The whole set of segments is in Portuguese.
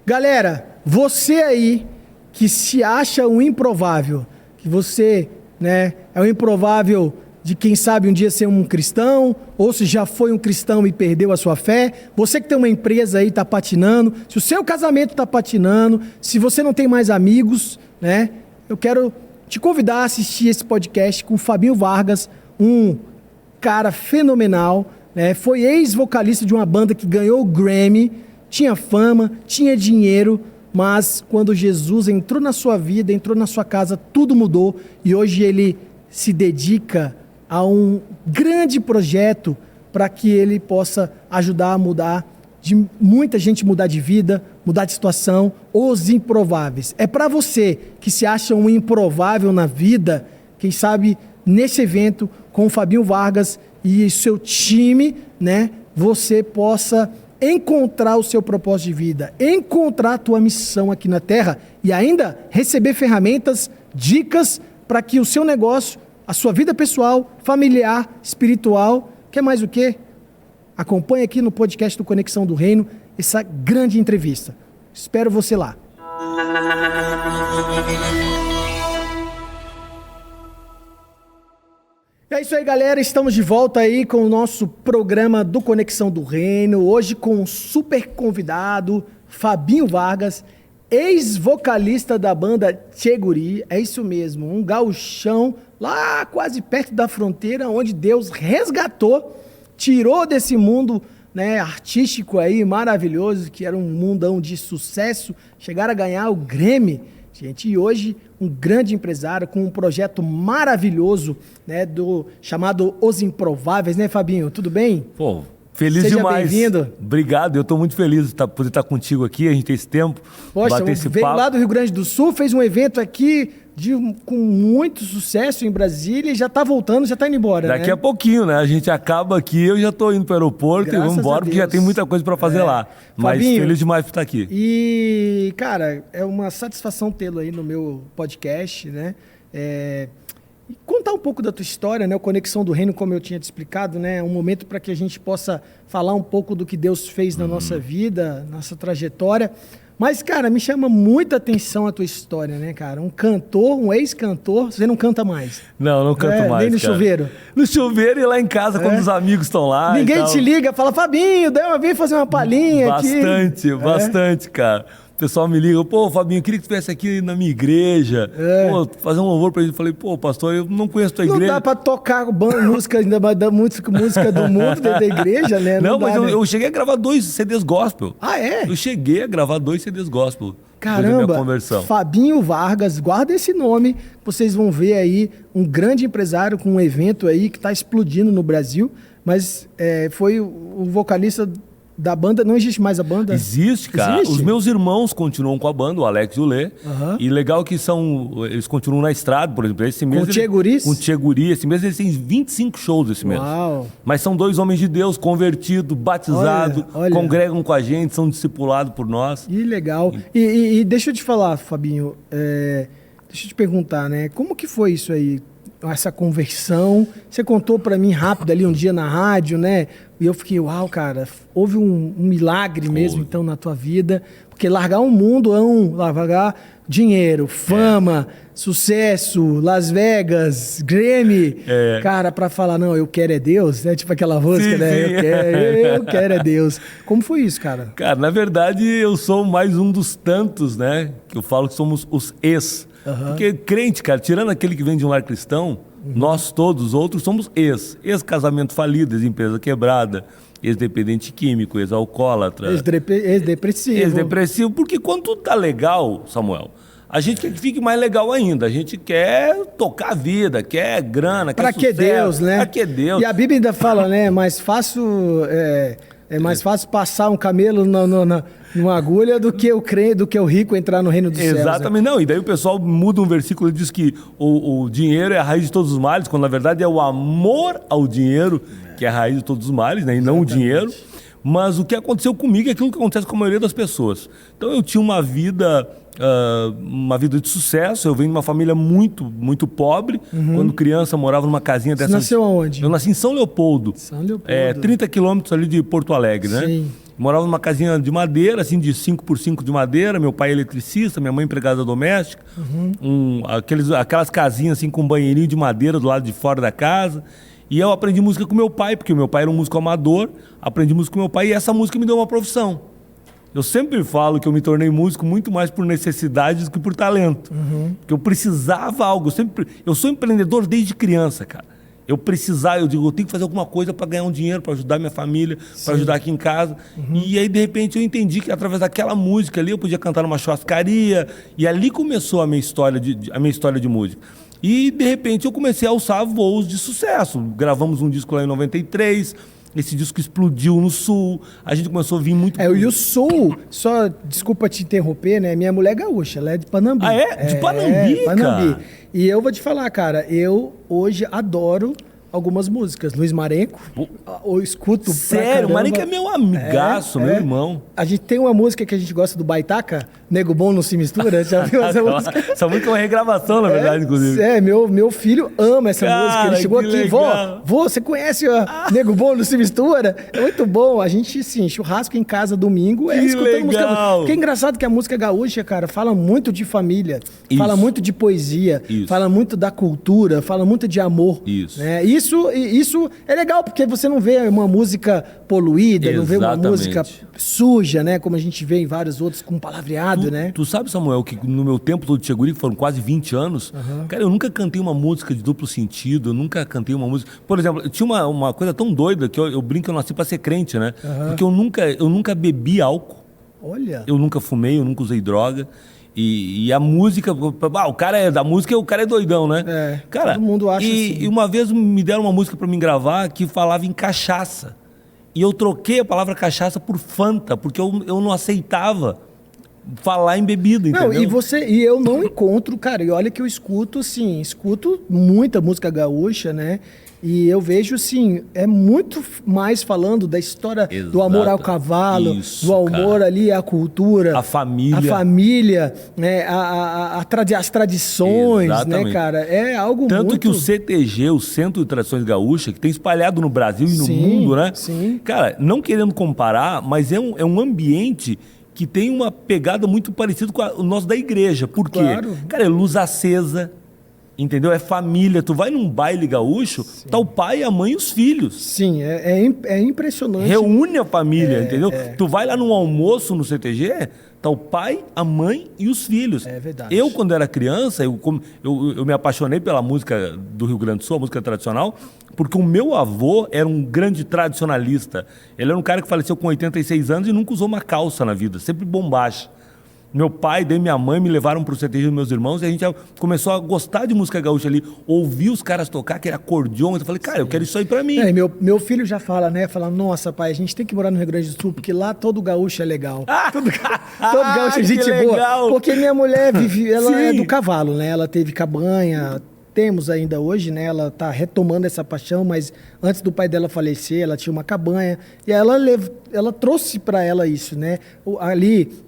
Galera, você aí que se acha um improvável, que você, né, é um improvável de quem sabe um dia ser um cristão, ou se já foi um cristão e perdeu a sua fé, você que tem uma empresa aí está patinando, se o seu casamento está patinando, se você não tem mais amigos, né, eu quero te convidar a assistir esse podcast com o Fabinho Vargas, um cara fenomenal, né, foi ex-vocalista de uma banda que ganhou o Grammy, tinha fama, tinha dinheiro, mas quando Jesus entrou na sua vida, entrou na sua casa, tudo mudou e hoje ele se dedica a um grande projeto para que ele possa ajudar a mudar, de muita gente mudar de vida, mudar de situação, os improváveis. É para você que se acha um improvável na vida, quem sabe nesse evento com o Fabinho Vargas e seu time, né, você possa encontrar o seu propósito de vida, encontrar a tua missão aqui na Terra e ainda receber ferramentas, dicas para que o seu negócio, a sua vida pessoal, familiar, espiritual, quer mais o quê? Acompanhe aqui no podcast do Conexão do Reino essa grande entrevista. Espero você lá. É isso aí, galera. Estamos de volta aí com o nosso programa do Conexão do Reino. Hoje com um super convidado, Fabinho Vargas, ex-vocalista da banda Tchê Guri. É isso mesmo, um gauchão lá quase perto da fronteira, onde Deus resgatou, tirou desse mundo, né, artístico aí maravilhoso, que era um mundão de sucesso, chegaram a ganhar o Grammy, gente, e hoje um grande empresário com um projeto maravilhoso, né, chamado Os Improváveis, né, Fabinho? Tudo bem? Pô, feliz Seja demais. Bem-vindo. Obrigado, eu estou muito feliz de poder estar contigo aqui, a gente tem esse tempo, Poxa, bater esse veio papo. lá do Rio Grande do Sul, fez um evento aqui com muito sucesso em Brasília e já está voltando, já está indo embora, Daqui né? a pouquinho, né? A gente acaba aqui, eu já estou indo para o aeroporto Graças e vamos embora, a porque já Deus. tem muita coisa para fazer lá. Mas Fabinho, feliz demais por estar aqui. E, cara, é uma satisfação tê-lo aí no meu podcast, né? E contar um pouco da tua história, né? O Conexão do Reino, como eu tinha te explicado, né? Um momento para que a gente possa falar um pouco do que Deus fez na nossa vida, nossa trajetória. Mas, cara, me chama muita atenção a tua história, né, cara? Um cantor, um ex-cantor, você não canta mais. Não canto mais, nem no cara. chuveiro. No chuveiro e lá em casa, quando os amigos estão lá. Ninguém e te tal. liga, fala, Fabinho, vem fazer uma palhinha aqui. Bastante, cara. O pessoal me liga, pô, Fabinho, eu queria que tu estivesse aqui na minha igreja. Pô, fazer um louvor pra gente. Eu falei, pô, pastor, eu não conheço tua igreja. Não dá pra tocar música do mundo dentro da igreja, né? Não, dá, mas né? eu cheguei a gravar 2 CDs gospel. Ah, é? Eu cheguei a gravar 2 CDs gospel. Depois da Caramba, minha conversão. Fabinho Vargas, guarda esse nome, vocês vão ver aí um grande empresário com um evento aí que está explodindo no Brasil, mas foi o vocalista da banda, não existe mais a banda? Existe, cara. Existe? Os meus irmãos continuam com a banda, o Alex e o Lê. Aham. E legal que eles continuam na estrada, por exemplo. Esse mês Com o Tchê Guris? Com o Tchê Guri. Esse mês eles têm 25 shows esse mês. Uau. Mas são 2 homens de Deus, convertidos, batizados, Olha. congregam com a gente, são discipulados por nós. Que legal. E deixa eu te falar, Fabinho, deixa eu te perguntar, né? Como que foi isso aí? Essa conversão, você contou pra mim rápido ali um dia na rádio, né? E eu fiquei, uau, cara, houve um milagre mesmo então na tua vida, porque largar um mundo largar dinheiro, fama, sucesso, Las Vegas, Grammy, cara, pra falar, não, eu quero é Deus, né? Tipo aquela música, Sim, né? sim. Eu quero é Deus. Como foi isso, cara? Cara, na verdade, eu sou mais um dos tantos, né? Que eu falo que somos os ex. Porque crente, cara, tirando aquele que vem de um lar cristão, nós todos os outros somos ex. Ex-casamento falido, ex-empresa quebrada, ex-dependente químico, ex-alcoólatra. Ex-depressivo. Ex-depressivo, porque quando tudo tá legal, Samuel, a gente quer que fique mais legal ainda. A gente quer tocar a vida, quer grana, quer Pra que sucesso. Deus, né? Pra que Deus. E a Bíblia ainda fala, né? Mais fácil... É mais fácil passar um camelo numa agulha do que o rico entrar no reino dos céus. Exatamente, não. E daí o pessoal muda um versículo e diz que o dinheiro é a raiz de todos os males, quando na verdade é o amor ao dinheiro que é a raiz de todos os males, né? E não o dinheiro. Mas o que aconteceu comigo é aquilo que acontece com a maioria das pessoas. Então eu tinha uma vida de sucesso. Eu venho de uma família muito, muito pobre. Quando criança, morava numa casinha dessas. Você nasceu aonde? Eu nasci em São Leopoldo. São Leopoldo. 30 quilômetros ali de Porto Alegre, né? Sim. Morava numa casinha de madeira, assim, de 5x5 de madeira. Meu pai é eletricista, minha mãe empregada doméstica. Aquelas casinhas, assim, com banheirinho de madeira do lado de fora da casa. E eu aprendi música com meu pai, porque o meu pai era um músico amador. Aprendi música com meu pai e essa música me deu uma profissão. Eu sempre falo que eu me tornei músico muito mais por necessidade do que por talento. Porque eu precisava algo. Eu sou empreendedor desde criança, cara. Eu digo, eu tenho que fazer alguma coisa para ganhar um dinheiro, para ajudar minha família, para ajudar aqui em casa. E aí, de repente, eu entendi que através daquela música ali, eu podia cantar numa churrascaria. E ali começou a minha história de música. E, de repente, eu comecei a alçar voos de sucesso. Gravamos um disco lá em 93. Esse disco explodiu no Sul. A gente começou a vir muito... E o Sul, só desculpa te interromper, né? Minha mulher é gaúcha, ela é de Panambi. Ah, é? De Panambi, Panambi. cara? E eu vou te falar, cara, eu hoje adoro algumas músicas. Luiz Marenco, eu escuto pra Sério? caramba. O Marenco é meu amigaço, meu irmão. A gente tem uma música que a gente gosta do Baitaca, Nego Bom Não Se Mistura, já viu essa música? Essa música é uma regravação, na verdade, inclusive. Meu filho ama essa música. Ele chegou aqui, vô, você conhece Nego Bom Não Se Mistura? É muito bom. A gente, sim, churrasco em casa domingo, escutando música. Porque é engraçado que a música gaúcha, cara, fala muito de família, fala muito de poesia, fala muito da cultura, fala muito de amor. Né? Isso é legal, porque você não vê uma música poluída, não vê uma música suja, né? Como a gente vê em vários outros com palavreado, né? Tu sabe, Samuel, que no meu tempo todo de Tcheguri, que foram quase 20 anos, cara, eu nunca cantei uma música de duplo sentido, eu nunca cantei uma música... Por exemplo, tinha uma coisa tão doida que eu brinco que eu nasci pra ser crente, né? Porque eu nunca bebi álcool. Olha! Eu nunca fumei, eu nunca usei droga. E a música... o cara é da música, o cara é doidão, né? Cara, todo mundo acha assim. E uma vez me deram uma música pra mim gravar que falava em cachaça. E eu troquei a palavra cachaça por Fanta, porque eu não aceitava falar em bebida, entendeu? E eu não encontro, cara, e olha que eu escuto muita música gaúcha, né? E eu vejo, assim, é muito mais falando da história do amor ao cavalo, do amor ali à cultura. A família, né? As tradições, né, cara? É algo Tanto muito... que o CTG, o Centro de Tradições Gaúchas, que tem espalhado no Brasil e no mundo, né? Sim. Cara, não querendo comparar, mas é um ambiente que tem uma pegada muito parecida com o nosso da igreja. Por quê? Claro. Cara, é luz acesa. Entendeu? É família. Tu vai num baile gaúcho, tá o pai, a mãe e os filhos. Sim, é impressionante. Reúne a família, entendeu? Tu vai lá num almoço no CTG, tá o pai, a mãe e os filhos. É verdade. Eu, quando era criança, eu me apaixonei pela música do Rio Grande do Sul, a música tradicional, porque o meu avô era um grande tradicionalista. Ele era um cara que faleceu com 86 anos e nunca usou uma calça na vida, sempre bombacha. Meu pai e minha mãe me levaram para o CTG dos meus irmãos e a gente começou a gostar de música gaúcha ali. Ouvi os caras tocar, aquele acordeon. Eu falei, cara, eu quero isso aí para mim. Meu filho já fala, né? Fala, nossa, pai, a gente tem que morar no Rio Grande do Sul, porque lá todo gaúcho é legal. Todo gaúcho é gente boa. Porque minha mulher ela é do cavalo, né? Ela teve cabanha. Temos ainda hoje, né? Ela tá retomando essa paixão, mas antes do pai dela falecer, ela tinha uma cabanha e ela trouxe para ela isso, né?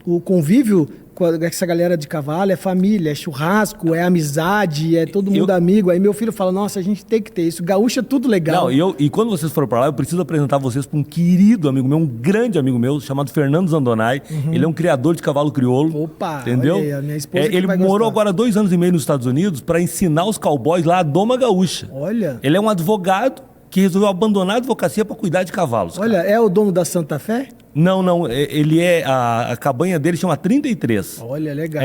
O convívio com essa galera de cavalo é família, é churrasco, é amizade, é todo mundo amigo. Aí meu filho fala, nossa, a gente tem que ter isso. Gaúcho é tudo legal. Não, e quando vocês foram para lá, eu preciso apresentar vocês para um querido amigo meu, um grande amigo meu, chamado Fernando Zandonai. Ele é um criador de cavalo crioulo. Opa, entendeu? Olha aí, a minha esposa ele morou agora 2 anos e meio nos Estados Unidos para ensinar os cowboys lá a doma gaúcha. Olha. Ele é um advogado que resolveu abandonar a advocacia para cuidar de cavalos. Olha, cara. É o dono da Santa Fé? Não, ele a cabanha dele chama 33. Olha, legal.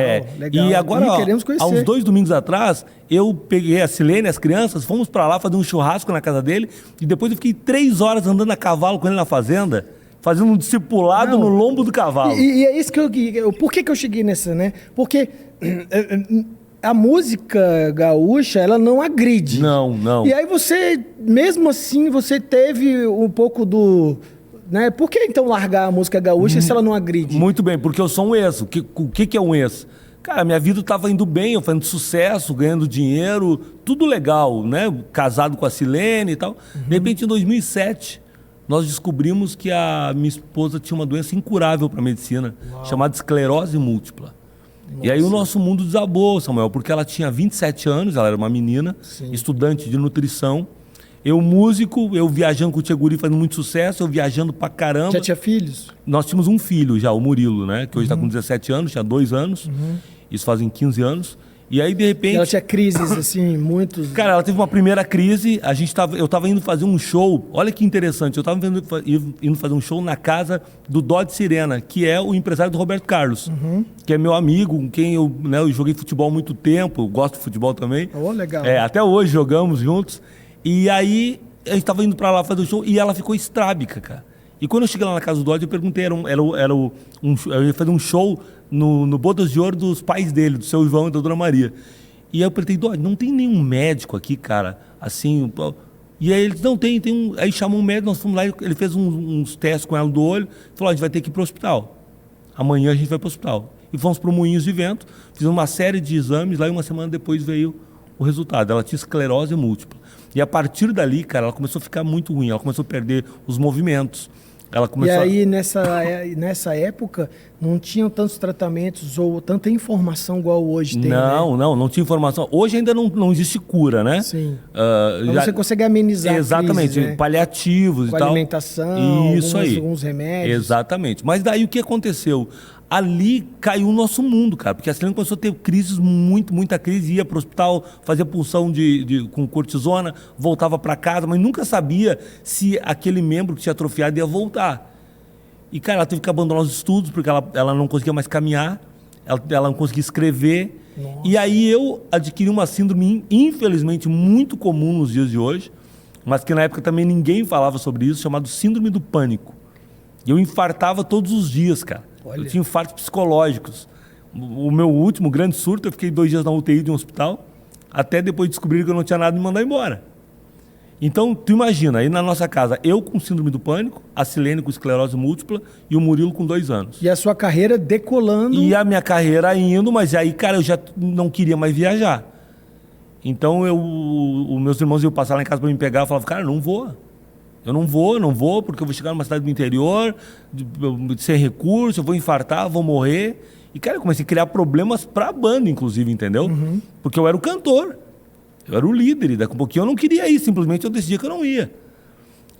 E agora, queremos conhecer. há uns 2 domingos atrás, eu peguei a Silene, as crianças, fomos para lá fazer um churrasco na casa dele e depois eu fiquei 3 horas andando a cavalo com ele na fazenda, fazendo um discipulado no lombo do cavalo. E é isso que por que eu cheguei nessa, né? Porque a música gaúcha, ela não agride. Não. E aí você, mesmo assim, você teve um pouco do... Né? Por que então largar a música gaúcha se ela não agride? Muito bem, porque eu sou um ex. O que é um ex? Cara, minha vida estava indo bem, eu fazendo sucesso, ganhando dinheiro, tudo legal, né? Casado com a Silene e tal. De repente, em 2007, nós descobrimos que a minha esposa tinha uma doença incurável para a medicina, chamada esclerose múltipla. Nossa. E aí o nosso mundo desabou, Samuel, porque ela tinha 27 anos, ela era uma menina, estudante de nutrição, Eu músico, eu viajando com o Tcheguri fazendo muito sucesso, eu viajando pra caramba. Já tinha filhos? Nós tínhamos um filho já, o Murilo, né? Que hoje está com 17 anos, tinha 2 anos. Isso fazem 15 anos. E aí, de repente... E ela tinha crises, assim, muitos... Cara, ela teve uma primeira crise, eu tava indo fazer um show, olha que interessante, eu tava indo fazer um show na casa do Dodge Sirena, que é o empresário do Roberto Carlos, que é meu amigo, com quem eu joguei futebol há muito tempo, eu gosto de futebol também. Oh, legal. Até hoje jogamos juntos. E aí, a gente tava indo pra lá fazer o show e ela ficou estrábica, cara. E quando eu cheguei lá na casa do Dodge, eu perguntei, eu ia fazer um show no Bodas de Ouro dos pais dele, do seu João e da Dona Maria. E aí eu perguntei, Dodge, não tem nenhum médico aqui, cara, assim... E aí eles, não, tem um... Aí chamou um médico, nós fomos lá, ele fez uns testes com ela do olho, falou, a gente vai ter que ir pro hospital. Amanhã a gente vai pro hospital. E fomos pro Moinhos de Vento, fizemos uma série de exames, lá e uma semana depois veio o resultado. Ela tinha esclerose múltipla. E a partir dali, cara, ela começou a ficar muito ruim, ela começou a perder os movimentos. Ela começou e aí, nessa época, não tinham tantos tratamentos ou tanta informação igual hoje tem, Não tinha informação. Hoje ainda não existe cura, né? Sim. Mas você consegue amenizar exatamente, crises, né? Paliativos com e tal. Alimentação, isso aí. Alguns remédios. Exatamente. Mas daí o que aconteceu? Ali caiu o nosso mundo, cara, porque a Silene começou a ter crises, muita crise, ia para o hospital, fazia punção com cortisona, voltava para casa, mas nunca sabia se aquele membro que tinha atrofiado ia voltar. E, cara, ela teve que abandonar os estudos, porque ela não conseguia mais caminhar, ela não conseguia escrever. Nossa. E aí eu adquiri uma síndrome, infelizmente, muito comum nos dias de hoje, mas que na época também ninguém falava sobre isso, chamado síndrome do pânico. E eu infartava todos os dias, cara. Olha. Eu tinha infartos psicológicos. O meu último grande surto, eu fiquei 2 dias na UTI de um hospital, até depois descobrir que eu não tinha nada e me mandar embora. Então, tu imagina, aí na nossa casa, eu com síndrome do pânico, a Silene com esclerose múltipla e o Murilo com 2 anos. E a sua carreira decolando. E a minha carreira indo, mas aí, cara, eu já não queria mais viajar. Então, os meus irmãos iam passar lá em casa para me pegar, eu falava, cara, não vou. Eu não vou, porque eu vou chegar numa cidade do interior, sem recurso, eu vou infartar, vou morrer. E, cara, eu comecei a criar problemas pra banda, inclusive, entendeu? Porque eu era o cantor, eu era o líder, e daqui a pouquinho eu não queria ir, simplesmente eu decidia que eu não ia.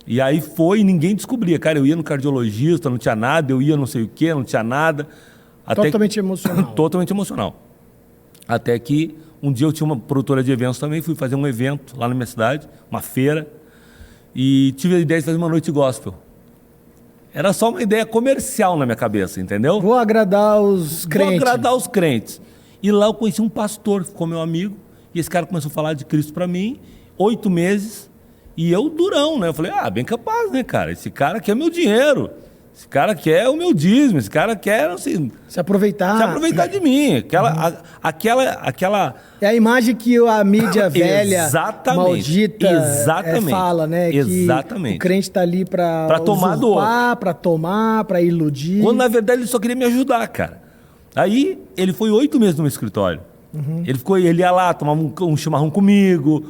E aí foi, e ninguém descobria. Cara, eu ia no cardiologista, não tinha nada, eu ia não sei o quê, não tinha nada. Totalmente emocional. Totalmente emocional. Até que um dia eu tinha uma produtora de eventos também, fui fazer um evento lá na minha cidade, uma feira, e tive a ideia de fazer uma noite gospel. Era só uma ideia comercial na minha cabeça, entendeu? Vou agradar os crentes. Vou agradar os crentes. E lá eu conheci um pastor, ficou meu amigo, e esse cara começou a falar de Cristo para mim, 8 meses, e eu durão, né? Eu falei, bem capaz, né, cara? Esse cara quer meu dinheiro, esse cara quer o meu dízimo, esse cara quer, assim... Se aproveitar de mim. Aquela... É a imagem que a mídia velha, maldita, fala, né? Exatamente. Que o crente está ali para tomar do outro. Para tomar, para iludir. Quando, na verdade, ele só queria me ajudar, cara. Aí, ele foi 8 meses no meu escritório. Ele ia lá tomar um chimarrão comigo,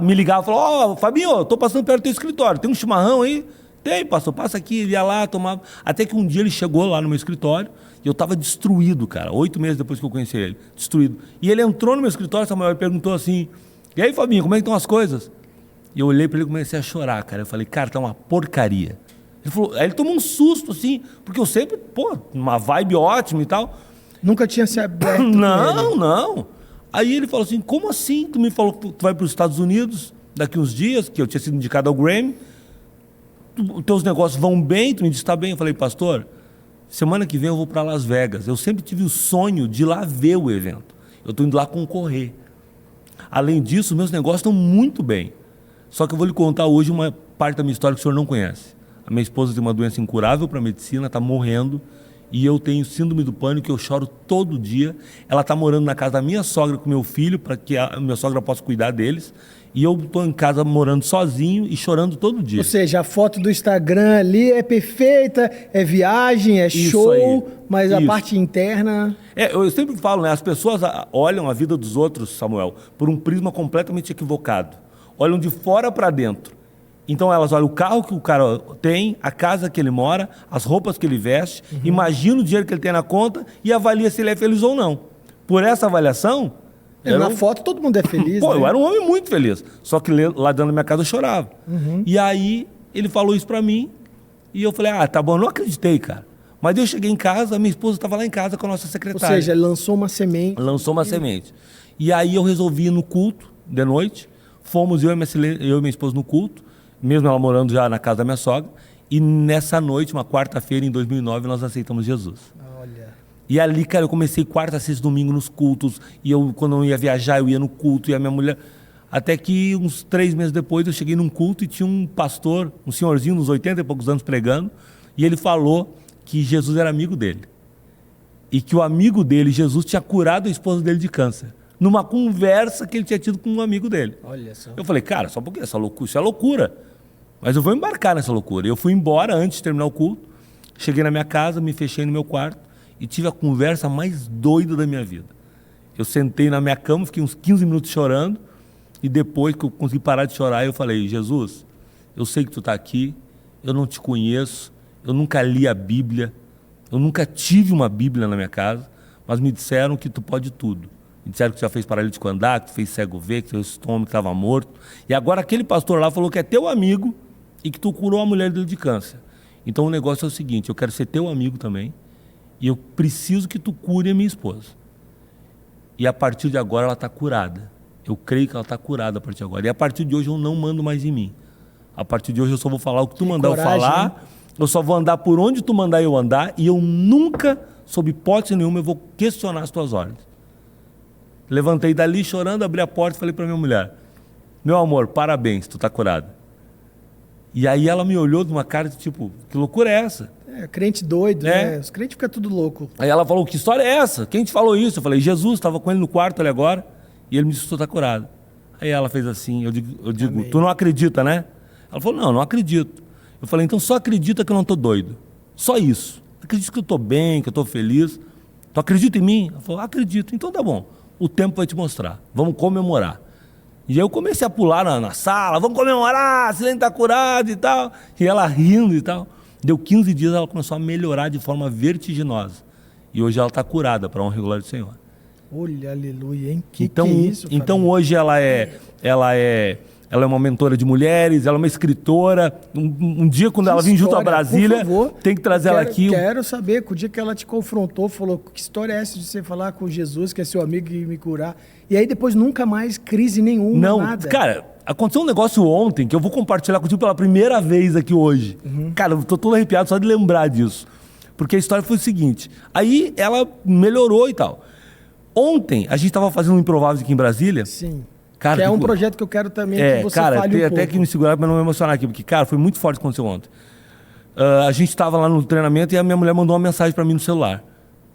me ligava e falava, Fabinho, eu tô passando perto do teu escritório, tem um chimarrão aí? Tem, pastor, passa aqui. Ele ia lá, tomava... Até que um dia ele chegou lá no meu escritório e eu estava destruído, cara. 8 meses depois que eu conheci ele. Destruído. E ele entrou no meu escritório, Samuel, e perguntou assim, e aí, Fabinho, como é que estão as coisas? E eu olhei para ele e comecei a chorar, cara. Eu falei, cara, tá uma porcaria. Ele falou... Aí ele tomou um susto, assim, porque eu sempre, uma vibe ótima e tal. Nunca tinha se aberto. Não. Aí ele falou assim, como assim? Tu me falou que tu vai para os Estados Unidos daqui uns dias, que eu tinha sido indicado ao Grammy. Os teus negócios vão bem, tu me disse que está bem. Eu falei, pastor, semana que vem eu vou para Las Vegas. Eu sempre tive o sonho de ir lá ver o evento. Eu estou indo lá concorrer. Além disso, meus negócios estão muito bem. Só que eu vou lhe contar hoje uma parte da minha história que o senhor não conhece. A minha esposa tem uma doença incurável para a medicina, está morrendo. E eu tenho síndrome do pânico, eu choro todo dia. Ela está morando na casa da minha sogra com meu filho, para que a minha sogra possa cuidar deles. E eu estou em casa morando sozinho e chorando todo dia. Ou seja, a foto do Instagram ali é perfeita, é viagem, é show, mas a parte interna... Eu sempre falo, né? As pessoas olham a vida dos outros, Samuel, por um prisma completamente equivocado. Olham de fora para dentro. Então elas olham o carro que o cara tem, a casa que ele mora, as roupas que ele veste, imagina o dinheiro que ele tem na conta e avalia se ele é feliz ou não. Por essa avaliação, Na foto todo mundo é feliz, Pô, né? eu era um homem muito feliz. Só que lá dentro da minha casa eu chorava. E aí ele falou isso pra mim e eu falei, tá bom, eu não acreditei, cara. Mas eu cheguei em casa, minha esposa estava lá em casa com a nossa secretária. Ou seja, ele lançou uma semente. Lançou uma semente. E aí eu resolvi ir no culto, de noite. Fomos eu e minha esposa no culto, mesmo ela morando já na casa da minha sogra. E nessa noite, uma quarta-feira em 2009, nós aceitamos Jesus. Olha. E ali, cara, eu comecei quarta, sexta, domingo nos cultos. E eu, quando eu ia viajar, eu ia no culto. E a minha mulher... Até que uns 3 meses depois, eu cheguei num culto e tinha um pastor, um senhorzinho, uns 80 e poucos anos, pregando. E ele falou que Jesus era amigo dele. E que o amigo dele, Jesus, tinha curado a esposa dele de câncer. Numa conversa que ele tinha tido com um amigo dele. Olha só. Eu falei, cara, só porque isso é loucura. Mas eu vou embarcar nessa loucura. Eu fui embora antes de terminar o culto. Cheguei na minha casa, me fechei no meu quarto e tive a conversa mais doida da minha vida. Eu sentei na minha cama, fiquei uns 15 minutos chorando. E depois que eu consegui parar de chorar, eu falei, Jesus, eu sei que tu está aqui, eu não te conheço, eu nunca li a Bíblia, eu nunca tive uma Bíblia na minha casa, mas me disseram que tu pode tudo. Me disseram que tu já fez paralítico andar, que tu fez cego ver, que teu estômago estava morto. E agora aquele pastor lá falou que é teu amigo e que tu curou a mulher dele de câncer. Então o negócio é o seguinte, eu quero ser teu amigo também e eu preciso que tu cure a minha esposa. E a partir de agora ela está curada. Eu creio que ela está curada a partir de agora. E a partir de hoje eu não mando mais em mim. A partir de hoje eu só vou falar o que tu mandar eu falar. Hein? Eu só vou andar por onde tu mandar eu andar. E eu nunca, sob hipótese nenhuma, eu vou questionar as tuas ordens. Levantei dali chorando, abri a porta e falei para minha mulher, meu amor, parabéns, tu está curada. E aí ela me olhou de uma cara de tipo, que loucura é essa? Crente doido, né? Os crentes ficam tudo louco. Aí ela falou, que história é essa? Quem te falou isso? Eu falei, Jesus, estava com ele no quarto ali agora. E ele me disse que tu está curado. Aí ela fez assim, eu digo tu não acredita, né? Ela falou, não acredito. Eu falei, então só acredita que eu não estou doido. Só isso. Acredita que eu estou bem, que eu estou feliz. Tu acredita em mim? Ela falou, acredito. Então tá bom, o tempo vai te mostrar. Vamos comemorar. E aí eu comecei a pular na sala, vamos comemorar, Silene está curado e tal. E ela rindo e tal. Deu 15 dias, ela começou a melhorar de forma vertiginosa. E hoje ela está curada, para a honra e glória do Senhor. Olha, aleluia, hein? Então, que é isso, então hoje ela é uma mentora de mulheres, ela é uma escritora. Um dia, quando ela vir junto a Brasília, por favor, tem que trazer ela aqui. Quero saber, que o dia que ela te confrontou, falou, que história é essa de você falar com Jesus, que é seu amigo e me curar? E aí depois nunca mais crise nenhuma, nada. Cara, aconteceu um negócio ontem que eu vou compartilhar contigo pela primeira vez aqui hoje. Cara, eu tô todo arrepiado só de lembrar disso. Porque a história foi o seguinte, aí ela melhorou e tal. Ontem, a gente estava fazendo um Improvável aqui em Brasília. Sim. Cara, que é um projeto que eu quero também que você fale um pouco. Até que me segurar para não me emocionar aqui, porque, cara, foi muito forte o que aconteceu ontem. A gente estava lá no treinamento e a minha mulher mandou uma mensagem para mim no celular.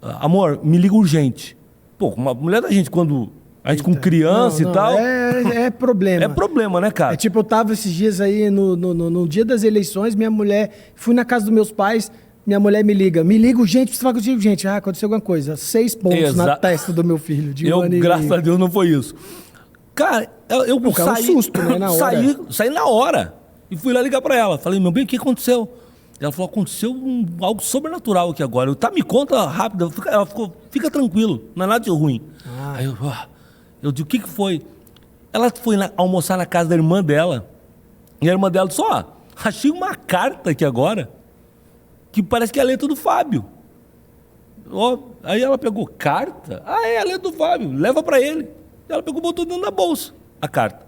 Amor, me liga urgente. Pô, uma mulher da gente, quando a gente com criança e tal... É problema. É problema, né, cara? É tipo, eu tava esses dias aí, no dia das eleições, minha mulher... Fui na casa dos meus pais... Minha mulher me liga urgente, precisa falar contigo, gente. Aconteceu alguma coisa. 6 pontos na testa do meu filho. Graças a Deus, não foi isso. Cara, eu saí... um susto, né, na hora. Saí na hora. E fui lá ligar pra ela. Falei, meu bem, o que aconteceu? Ela falou, aconteceu algo sobrenatural aqui agora. Me conta rápido. Ela ficou, fica tranquilo, não é nada de ruim. Aí eu digo, o que foi? Ela foi almoçar na casa da irmã dela. E a irmã dela disse, achei uma carta aqui agora. Que parece que é a letra do Fábio. Aí ela pegou, carta? É a letra do Fábio, leva para ele. Ela pegou e botou dentro da bolsa a carta.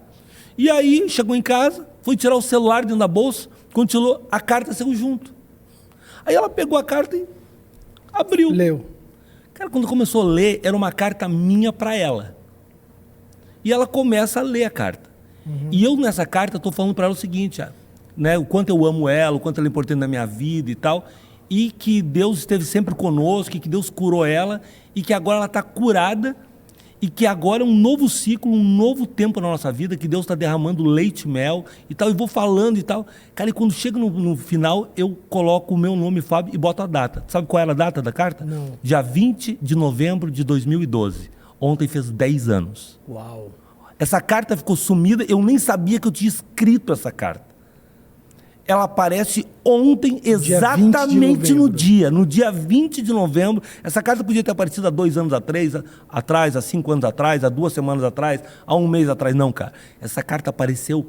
E aí chegou em casa, foi tirar o celular dentro da bolsa, quando tirou, a carta saiu junto. Aí ela pegou a carta e abriu. Leu. Cara, quando começou a ler, era uma carta minha para ela. E ela começa a ler a carta. E eu nessa carta estou falando para ela o seguinte, né, o quanto eu amo ela, o quanto ela é importante na minha vida e tal, e que Deus esteve sempre conosco, e que Deus curou ela, e que agora ela está curada, e que agora é um novo ciclo, um novo tempo na nossa vida, que Deus está derramando leite e mel e tal, e vou falando e tal. Cara, e quando chega no final, eu coloco o meu nome, Fábio, e boto a data. Sabe qual era a data da carta? Não. Dia 20 de novembro de 2012. Ontem fez 10 anos. Uau. Essa carta ficou sumida, eu nem sabia que eu tinha escrito essa carta. ela aparece ontem, exatamente no dia 20 de novembro. Essa carta podia ter aparecido há 2 anos atrás, há 5 anos atrás, há 2 semanas atrás, há 1 mês atrás. Não, cara. Essa carta apareceu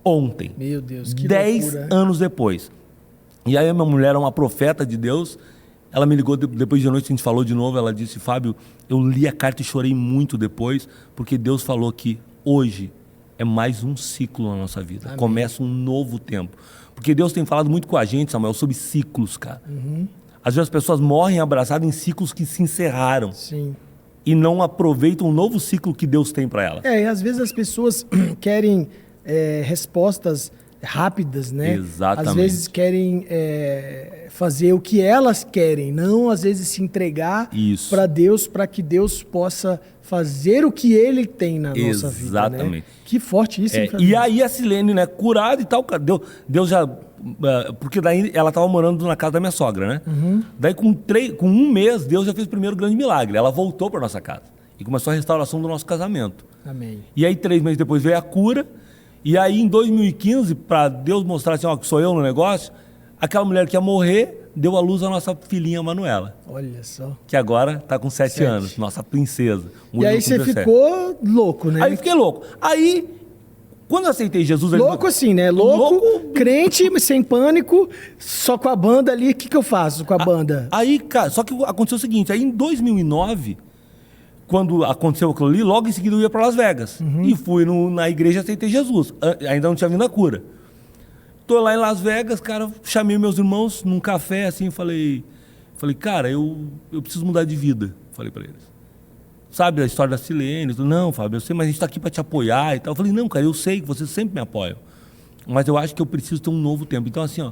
ontem. Meu Deus, que 10 loucura, anos depois. E aí a minha mulher é uma profeta de Deus. Ela me ligou depois de noite, a gente falou de novo. Ela disse: Fábio, eu li a carta e chorei muito depois, porque Deus falou que hoje é mais um ciclo na nossa vida. Amém. Começa um novo tempo. Porque Deus tem falado muito com a gente, Samuel, sobre ciclos, cara. Às vezes as pessoas morrem abraçadas em ciclos que se encerraram. Sim. E não aproveitam o novo ciclo que Deus tem para elas. E às vezes as pessoas querem respostas rápidas, né? Exatamente. Às vezes querem fazer o que elas querem, não às vezes se entregar para Deus, para que Deus possa fazer o que Ele tem na nossa vida. Exatamente. Né? Que forte isso, hein, E aí a Silene, né, curada e tal, Deus já... Porque daí ela estava morando na casa da minha sogra, né? Daí com 1 mês, Deus já fez o primeiro grande milagre. Ela voltou para nossa casa e começou a restauração do nosso casamento. Amém. E aí 3 meses depois veio a cura. E aí em 2015, para Deus mostrar assim, ó, que sou eu no negócio, aquela mulher que ia morrer deu à luz a nossa filhinha Manuela. Olha só. Que agora está com 7 anos, nossa princesa. E aí você ficou louco, né? Aí fiquei louco. Aí, quando eu aceitei Jesus... Louco assim, né? Louco, crente, sem pânico, só com a banda ali. O que eu faço com a banda? Aí, cara, só que aconteceu o seguinte, aí em 2009... Quando aconteceu aquilo ali, logo em seguida eu ia para Las Vegas. E fui na igreja e aceitei Jesus. Ainda não tinha vindo a cura. Tô lá em Las Vegas, cara, chamei meus irmãos num café, assim, falei, cara, eu preciso mudar de vida. Falei para eles. Sabe a história da Silene? Não, Fábio, eu sei, mas a gente tá aqui para te apoiar e tal. Eu falei, não, cara, eu sei que vocês sempre me apoiam. Mas eu acho que eu preciso ter um novo tempo. Então, assim, ó,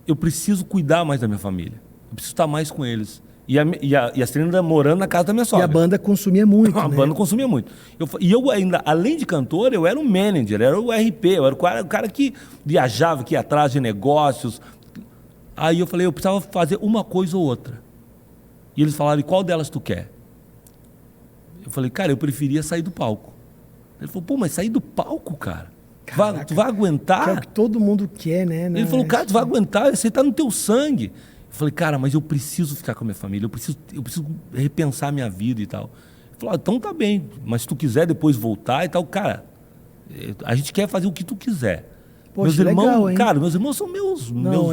eu preciso cuidar mais da minha família. Eu preciso estar mais com eles. E a Silene morando na casa da minha sogra. E a banda consumia muito, A banda consumia muito. Eu ainda, além de cantor, eu era um manager, era o RP, eu era o cara que viajava, que ia atrás de negócios. Aí eu falei, eu precisava fazer uma coisa ou outra. E eles falaram, e qual delas tu quer? Eu falei, cara, eu preferia sair do palco. Ele falou, pô, mas sair do palco, cara? Caraca, tu vai aguentar? Que é o que todo mundo quer, né? Ele falou, cara, tu vai aguentar, você tá no teu sangue. Eu falei, cara, mas eu preciso ficar com a minha família, eu preciso repensar a minha vida e tal. Ele falou, então tá bem, mas se tu quiser depois voltar e tal, cara, a gente quer fazer o que tu quiser. Poxa, meus irmãos, legal, hein? Cara, meus irmãos são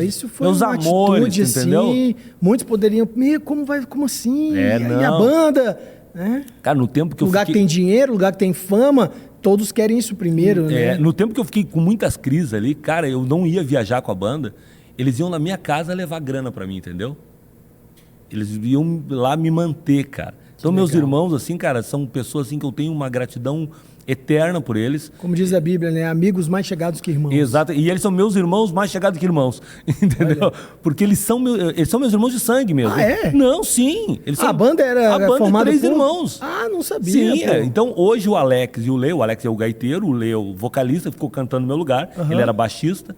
isso foi meus uma amores, atitude, entendeu? Assim, muitos poderiam, como assim? Não. E a banda, né? Cara, no tempo que eu lugar que tem dinheiro, lugar que tem fama, todos querem isso primeiro, né? No tempo que eu fiquei com muitas crises ali, cara, eu não ia viajar com a banda. Eles iam na minha casa levar grana pra mim, entendeu? Eles iam lá me manter, cara. Então, meus irmãos, assim, cara, são pessoas assim que eu tenho uma gratidão eterna por eles. Como diz a Bíblia, né? Amigos mais chegados que irmãos. Exato. E eles são meus irmãos mais chegados que irmãos. Entendeu? Olha. Porque eles são meus irmãos de sangue mesmo. Ah, é? Não, sim. A banda era formada 3 irmãos. Ah, não sabia. Sim, então hoje o Alex e o Leo, o Alex é o gaiteiro, o Leo o vocalista, ficou cantando no meu lugar. Ele era baixista.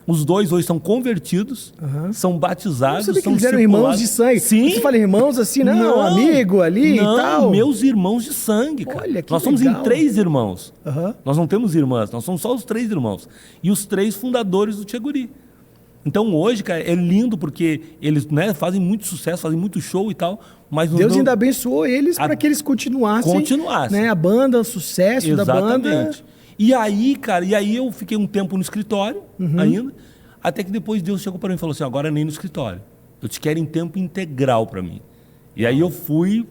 Os dois hoje são convertidos, são batizados, não sabia são que eles eram irmãos de sangue. Sim. Você fala irmãos assim, não, amigo ali não, e tal. Meus irmãos de sangue, cara. Olha, que nós somos legal. em 3 irmãos. Nós não temos irmãs, nós somos só os 3 irmãos. E os 3 fundadores do Tcheguri. Então hoje, cara, é lindo porque eles, né, fazem muito sucesso, fazem muito show e tal. Mas Deus ainda abençoou eles para que eles continuassem. Né, a banda, o sucesso Exatamente. da banda. E aí, cara, eu fiquei um tempo no escritório ainda, até que depois Deus chegou para mim e falou assim, agora nem no escritório, eu te quero em tempo integral para mim. E aí eu fui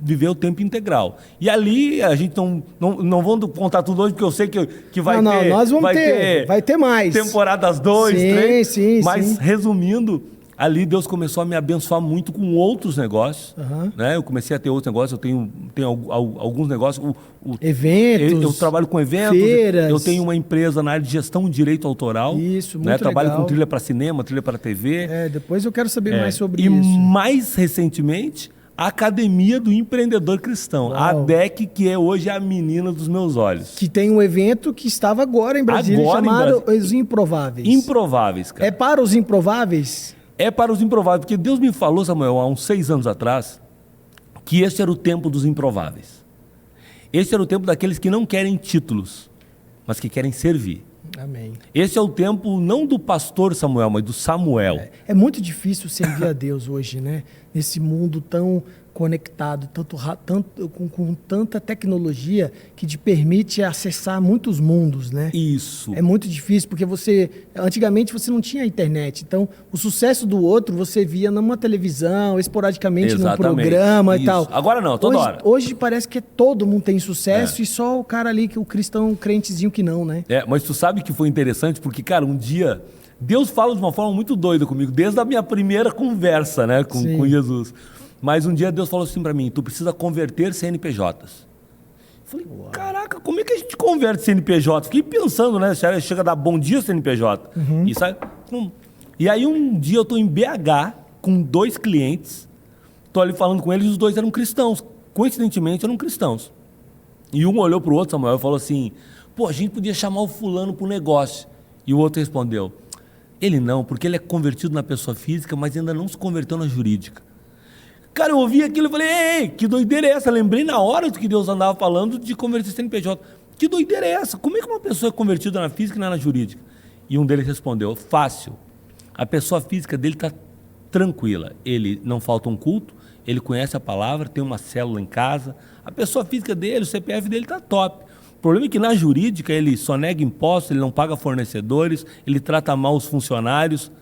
viver o tempo integral. E ali a gente não vamos contar tudo hoje, porque eu sei que vai ter... nós vamos vai ter mais. Temporadas 2, 3. Sim, mas resumindo... Ali Deus começou a me abençoar muito com outros negócios. Né? Eu comecei a ter outros negócios, eu tenho alguns negócios. Eventos. Eu trabalho com eventos. Feiras. Eu tenho uma empresa na área de gestão de direito autoral. Isso, muito né? Trabalho legal. com trilha para cinema, trilha para TV. Depois eu quero saber mais sobre isso. E mais recentemente, a Academia do Empreendedor Cristão. A ADEC, que é hoje a menina dos meus olhos. Que tem um evento que estava agora em Brasília, chamado Os Improváveis. Improváveis, cara. É para os improváveis? É para os improváveis, porque Deus me falou, Samuel, há uns 6 anos atrás, que esse era o tempo dos improváveis. Esse era o tempo daqueles que não querem títulos, mas que querem servir. Amém. Esse é o tempo não do pastor Samuel, mas do Samuel. É muito difícil servir a Deus hoje, né? Nesse mundo tão conectado, com tanta tecnologia que te permite acessar muitos mundos, né? Isso. É muito difícil, porque antigamente você não tinha internet, então o sucesso do outro você via numa televisão, esporadicamente num programa e tal. Agora não, toda hora. Hoje parece que todo mundo tem sucesso e só o cara ali, que o cristão crentezinho que não, né? Mas tu sabe que foi interessante, porque, cara, um dia Deus fala de uma forma muito doida comigo, desde a minha primeira conversa, né, com Jesus. Mas um dia Deus falou assim pra mim: tu precisa converter CNPJs. Eu falei, caraca, como é que a gente converte CNPJ? Fiquei pensando, né? Chega a dar bom dia CNPJ. E, sabe? E aí um dia eu tô em BH com 2 clientes, tô ali falando com eles e os 2 eram cristãos. Coincidentemente eram cristãos. E um olhou pro outro, Samuel, e falou assim: pô, a gente podia chamar o fulano pro negócio. E o outro respondeu: ele não, porque ele é convertido na pessoa física, mas ainda não se converteu na jurídica. Cara, eu ouvi aquilo e falei, ei, que doideira é essa? Lembrei na hora do que Deus andava falando de converter CNPJ. Que doideira é essa? Como é que uma pessoa é convertida na física e não na jurídica? E um deles respondeu, fácil. A pessoa física dele está tranquila. Ele não falta um culto, ele conhece a palavra, tem uma célula em casa. A pessoa física dele, o CPF dele está top. O problema é que na jurídica ele só nega impostos, ele não paga fornecedores, ele trata mal os funcionários,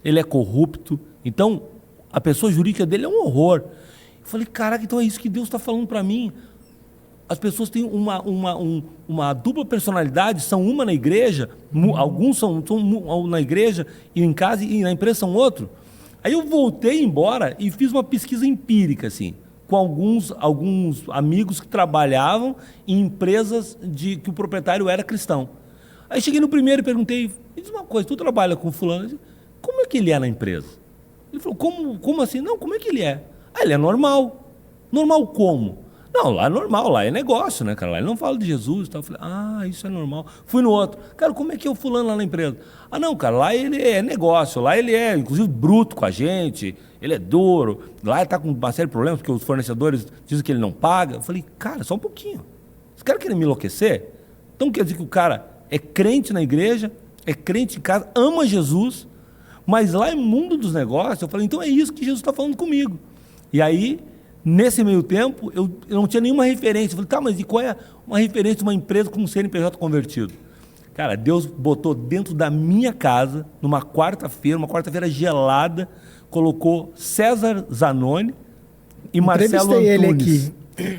ele é corrupto. Então, a pessoa jurídica dele é um horror. Eu falei, caraca, então é isso que Deus está falando para mim. As pessoas têm uma dupla personalidade, são uma na igreja, alguns são na igreja e em casa e na empresa são outro. Aí eu voltei embora e fiz uma pesquisa empírica, assim, com alguns amigos que trabalhavam em empresas que o proprietário era cristão. Aí cheguei no primeiro e perguntei, me diz uma coisa, tu trabalha com fulano? Como é que ele é na empresa? Ele falou, como assim? Não, como é que ele é? Ah, ele é normal. Normal como? Não, lá é normal, lá é negócio, né, cara? Lá ele não fala de Jesus e tal. Eu falei, isso é normal. Fui no outro. Cara, como é que é o fulano lá na empresa? Ah, não, cara, lá ele é negócio. Lá ele é, inclusive, bruto com a gente. Ele é duro. Lá ele tá com uma série de problemas, porque os fornecedores dizem que ele não paga. Eu falei, cara, só um pouquinho. Esse cara quer me enlouquecer? Então quer dizer que o cara é crente na igreja, é crente em casa, ama Jesus, mas lá é mundo dos negócios. Eu falei, então é isso que Jesus está falando comigo. E aí, nesse meio tempo, eu não tinha nenhuma referência. Eu falei, tá, mas e qual é uma referência de uma empresa com um CNPJ convertido? Cara, Deus botou dentro da minha casa, numa quarta-feira gelada, colocou César Zanoni e Marcelo Antunes. Ele aqui.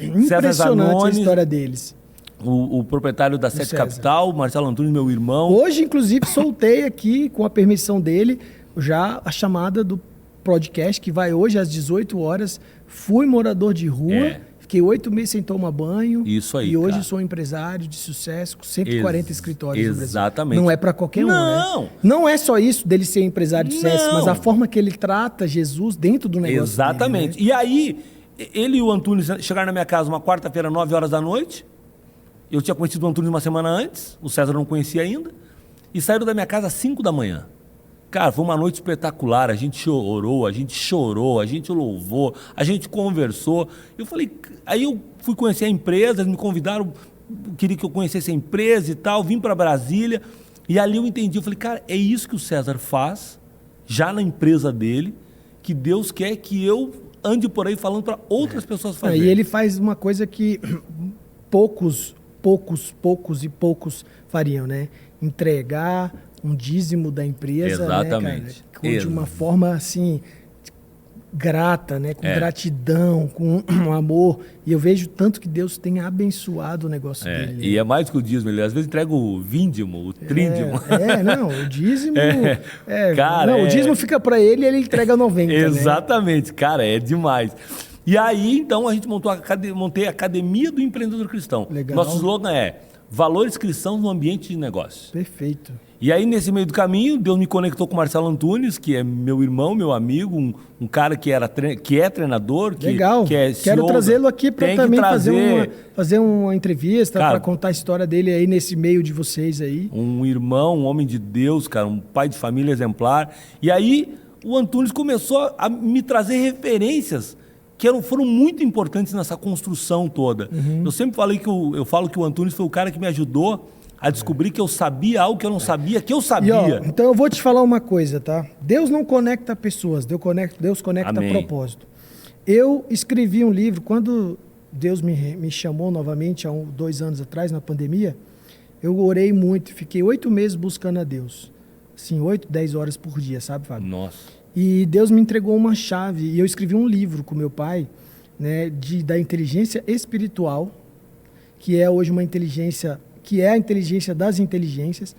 Impressionante a história deles. O proprietário da Sete Capital, Marcelo Antunes, meu irmão. Hoje, inclusive, soltei aqui, com a permissão dele, já a chamada do podcast, que vai hoje às 18 horas. Fui morador de rua, fiquei 8 meses sem tomar banho. Isso aí, e hoje cara, sou empresário de sucesso, com 140 escritórios no Brasil. Exatamente. Não é para qualquer um, né? Não é só isso dele ser empresário de sucesso, mas a forma que ele trata Jesus dentro do negócio. Exatamente. Dele, né? E aí, ele e o Antunes chegaram na minha casa uma quarta-feira, 9 horas da noite. Eu tinha conhecido o Antunes uma semana antes, o César não conhecia ainda, e saíram da minha casa às 5 da manhã. Cara, foi uma noite espetacular, a gente chorou, a gente louvou, a gente conversou. Eu falei, aí eu fui conhecer a empresa, eles me convidaram, queria que eu conhecesse a empresa e tal, vim para Brasília, e ali eu entendi, eu falei, cara, é isso que o César faz, já na empresa dele, que Deus quer que eu ande por aí falando para outras pessoas fazerem. E ele faz uma coisa que poucos fariam, né? Entregar um dízimo da empresa, exatamente, né, cara? De uma forma assim grata, né? Com gratidão, com amor. E eu vejo tanto que Deus tem abençoado o negócio dele. E é mais que o dízimo, ele às vezes entrega o vindimo, o trídimo. O dízimo... Cara, não, o dízimo fica para ele e ele entrega 90, exatamente, né? Cara, é demais. E aí, então, a gente montei a Academia do Empreendedor Cristão. Legal. Nosso slogan é valores cristãos no ambiente de negócio. Perfeito. E aí, nesse meio do caminho, Deus me conectou com o Marcelo Antunes, que é meu irmão, meu amigo, um cara que é treinador, Legal. Que é CEO. Quero trazê-lo aqui para também fazer uma entrevista, para contar a história dele aí nesse meio de vocês aí. Um irmão, um homem de Deus, cara, um pai de família exemplar. E aí, o Antunes começou a me trazer referências que foram muito importantes nessa construção toda. Eu sempre falei eu falo que o Antunes foi o cara que me ajudou a descobrir que eu sabia algo que eu não sabia, que eu E, sabia. ó, então eu vou te falar uma coisa, tá? Deus não conecta pessoas, Deus conecta Amém. propósito. Eu escrevi um livro, quando Deus me chamou novamente, há 2 anos atrás, na pandemia, eu orei muito, fiquei 8 meses buscando a Deus. Assim, 8, 10 horas por dia, sabe, Fábio? Nossa. E Deus me entregou uma chave, e eu escrevi um livro com meu pai, né, da inteligência espiritual, que é hoje uma inteligência, que é a inteligência das inteligências.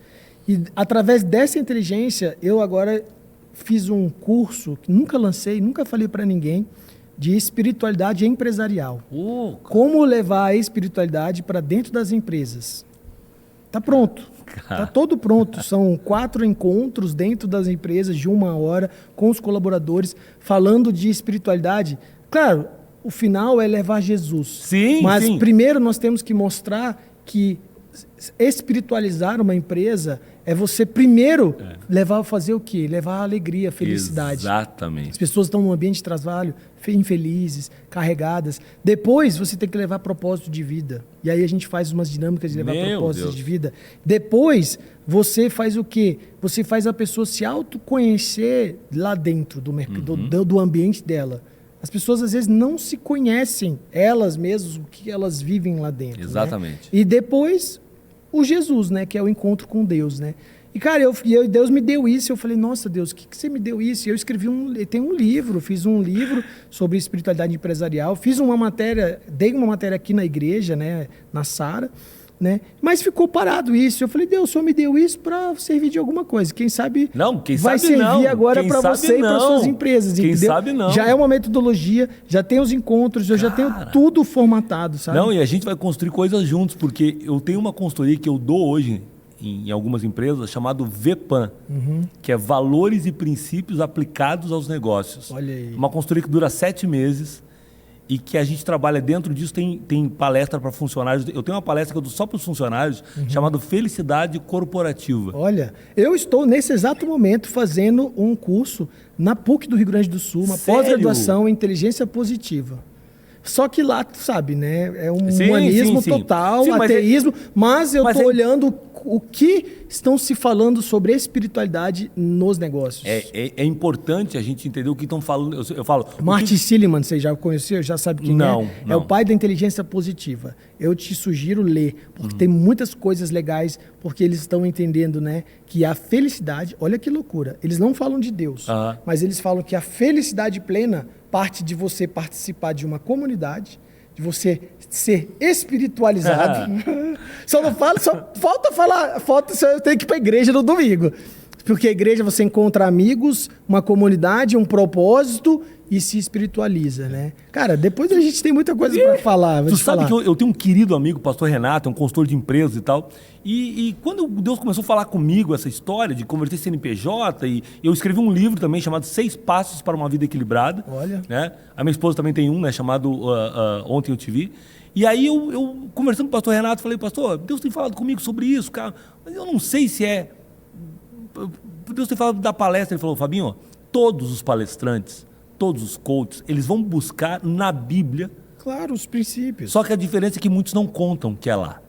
E através dessa inteligência, eu agora fiz um curso que nunca lancei, nunca falei para ninguém, de espiritualidade empresarial. Como levar a espiritualidade para dentro das empresas. Tá pronto. Tá todo pronto. São 4 encontros dentro das empresas de 1 hora com os colaboradores falando de espiritualidade. Claro, o final é levar Jesus. Sim, mas sim. primeiro nós temos que mostrar que espiritualizar uma empresa é você primeiro levar a fazer o quê? Levar a alegria, a felicidade. Exatamente. As pessoas estão num ambiente de trabalho infelizes, carregadas. Depois você tem que levar propósito de vida. E aí a gente faz umas dinâmicas de levar propósitos de vida. Depois você faz o quê? Você faz a pessoa se autoconhecer lá dentro do ambiente dela. As pessoas às vezes não se conhecem, elas mesmas, o que elas vivem lá dentro. Exatamente. Né? E depois o Jesus, né? Que é o encontro com Deus, né? E, cara, Deus me deu isso. Eu falei, nossa, Deus, o que você me deu isso? E eu escrevi tenho um livro, fiz um livro sobre espiritualidade empresarial. Fiz uma matéria, dei uma matéria aqui na igreja, né? Na Sara, né? Mas ficou parado isso. Eu falei, Deus, o Senhor me deu isso para servir de alguma coisa. Quem sabe vai servir agora para você e para suas empresas. Quem entendeu? sabe não. Já é uma metodologia, já tem os encontros, eu já tenho tudo formatado, sabe? Não, e a gente vai construir coisas juntos, porque eu tenho uma consultoria que eu dou hoje em algumas empresas, chamado VPAN, que é Valores e Princípios Aplicados aos Negócios. Olha aí. Uma consultoria que dura 7 meses e que a gente trabalha dentro disso, tem palestra para funcionários. Eu tenho uma palestra que eu dou só para os funcionários, chamado Felicidade Corporativa. Olha, eu estou nesse exato momento fazendo um curso na PUC do Rio Grande do Sul, uma pós-graduação em inteligência positiva. Só que lá, tu sabe, né? É um humanismo total, ateísmo, mas eu estou olhando o que estão se falando sobre espiritualidade nos negócios. É importante a gente entender o que estão falando. Eu falo... Martin Seligman, você já conheceu? Já sabe quem é? Não. É o pai da inteligência positiva. Eu te sugiro ler, porque tem muitas coisas legais, porque eles estão entendendo, né, que a felicidade... Olha que loucura. Eles não falam de Deus, mas eles falam que a felicidade plena parte de você participar de uma comunidade, de você ser espiritualizado. Só falta falar, eu tenho que ir para a igreja no domingo. Porque a igreja você encontra amigos, uma comunidade, um propósito e se espiritualiza, né? Cara, depois a gente tem muita coisa para falar. Tu sabe que eu tenho um querido amigo, o pastor Renato, é um consultor de empresas e tal. E quando Deus começou a falar comigo essa história de converter CNPJ, e eu escrevi um livro também chamado 6 Passos para uma Vida Equilibrada. Olha. Né? A minha esposa também tem um, né, chamado Ontem Eu Te Vi. E aí eu conversando com o pastor Renato, falei, pastor, Deus tem falado comigo sobre isso, cara, mas eu não sei se é... Deus tem falado da palestra, ele falou, Fabinho, todos os palestrantes, todos os coaches, eles vão buscar na Bíblia... Claro, os princípios. Só que a diferença é que muitos não contam que é lá.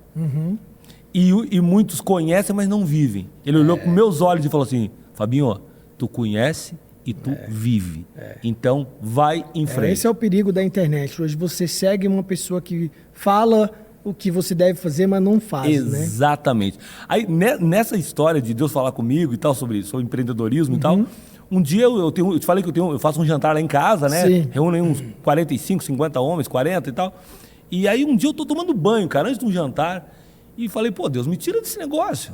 E muitos conhecem, mas não vivem. Ele olhou com meus olhos e falou assim, Fabinho, tu conhece e tu vive. Então, vai em frente. Esse é o perigo da internet. Hoje você segue uma pessoa que fala o que você deve fazer, mas não faz, né? Exatamente. Aí, nessa história de Deus falar comigo e tal, sobre empreendedorismo e tal, um dia eu te falei que eu faço um jantar lá em casa, né? Sim. Reúno uns 45, 50 homens, 40 e tal. E aí um dia eu tô tomando banho, cara, antes de um jantar, e falei, pô, Deus, me tira desse negócio.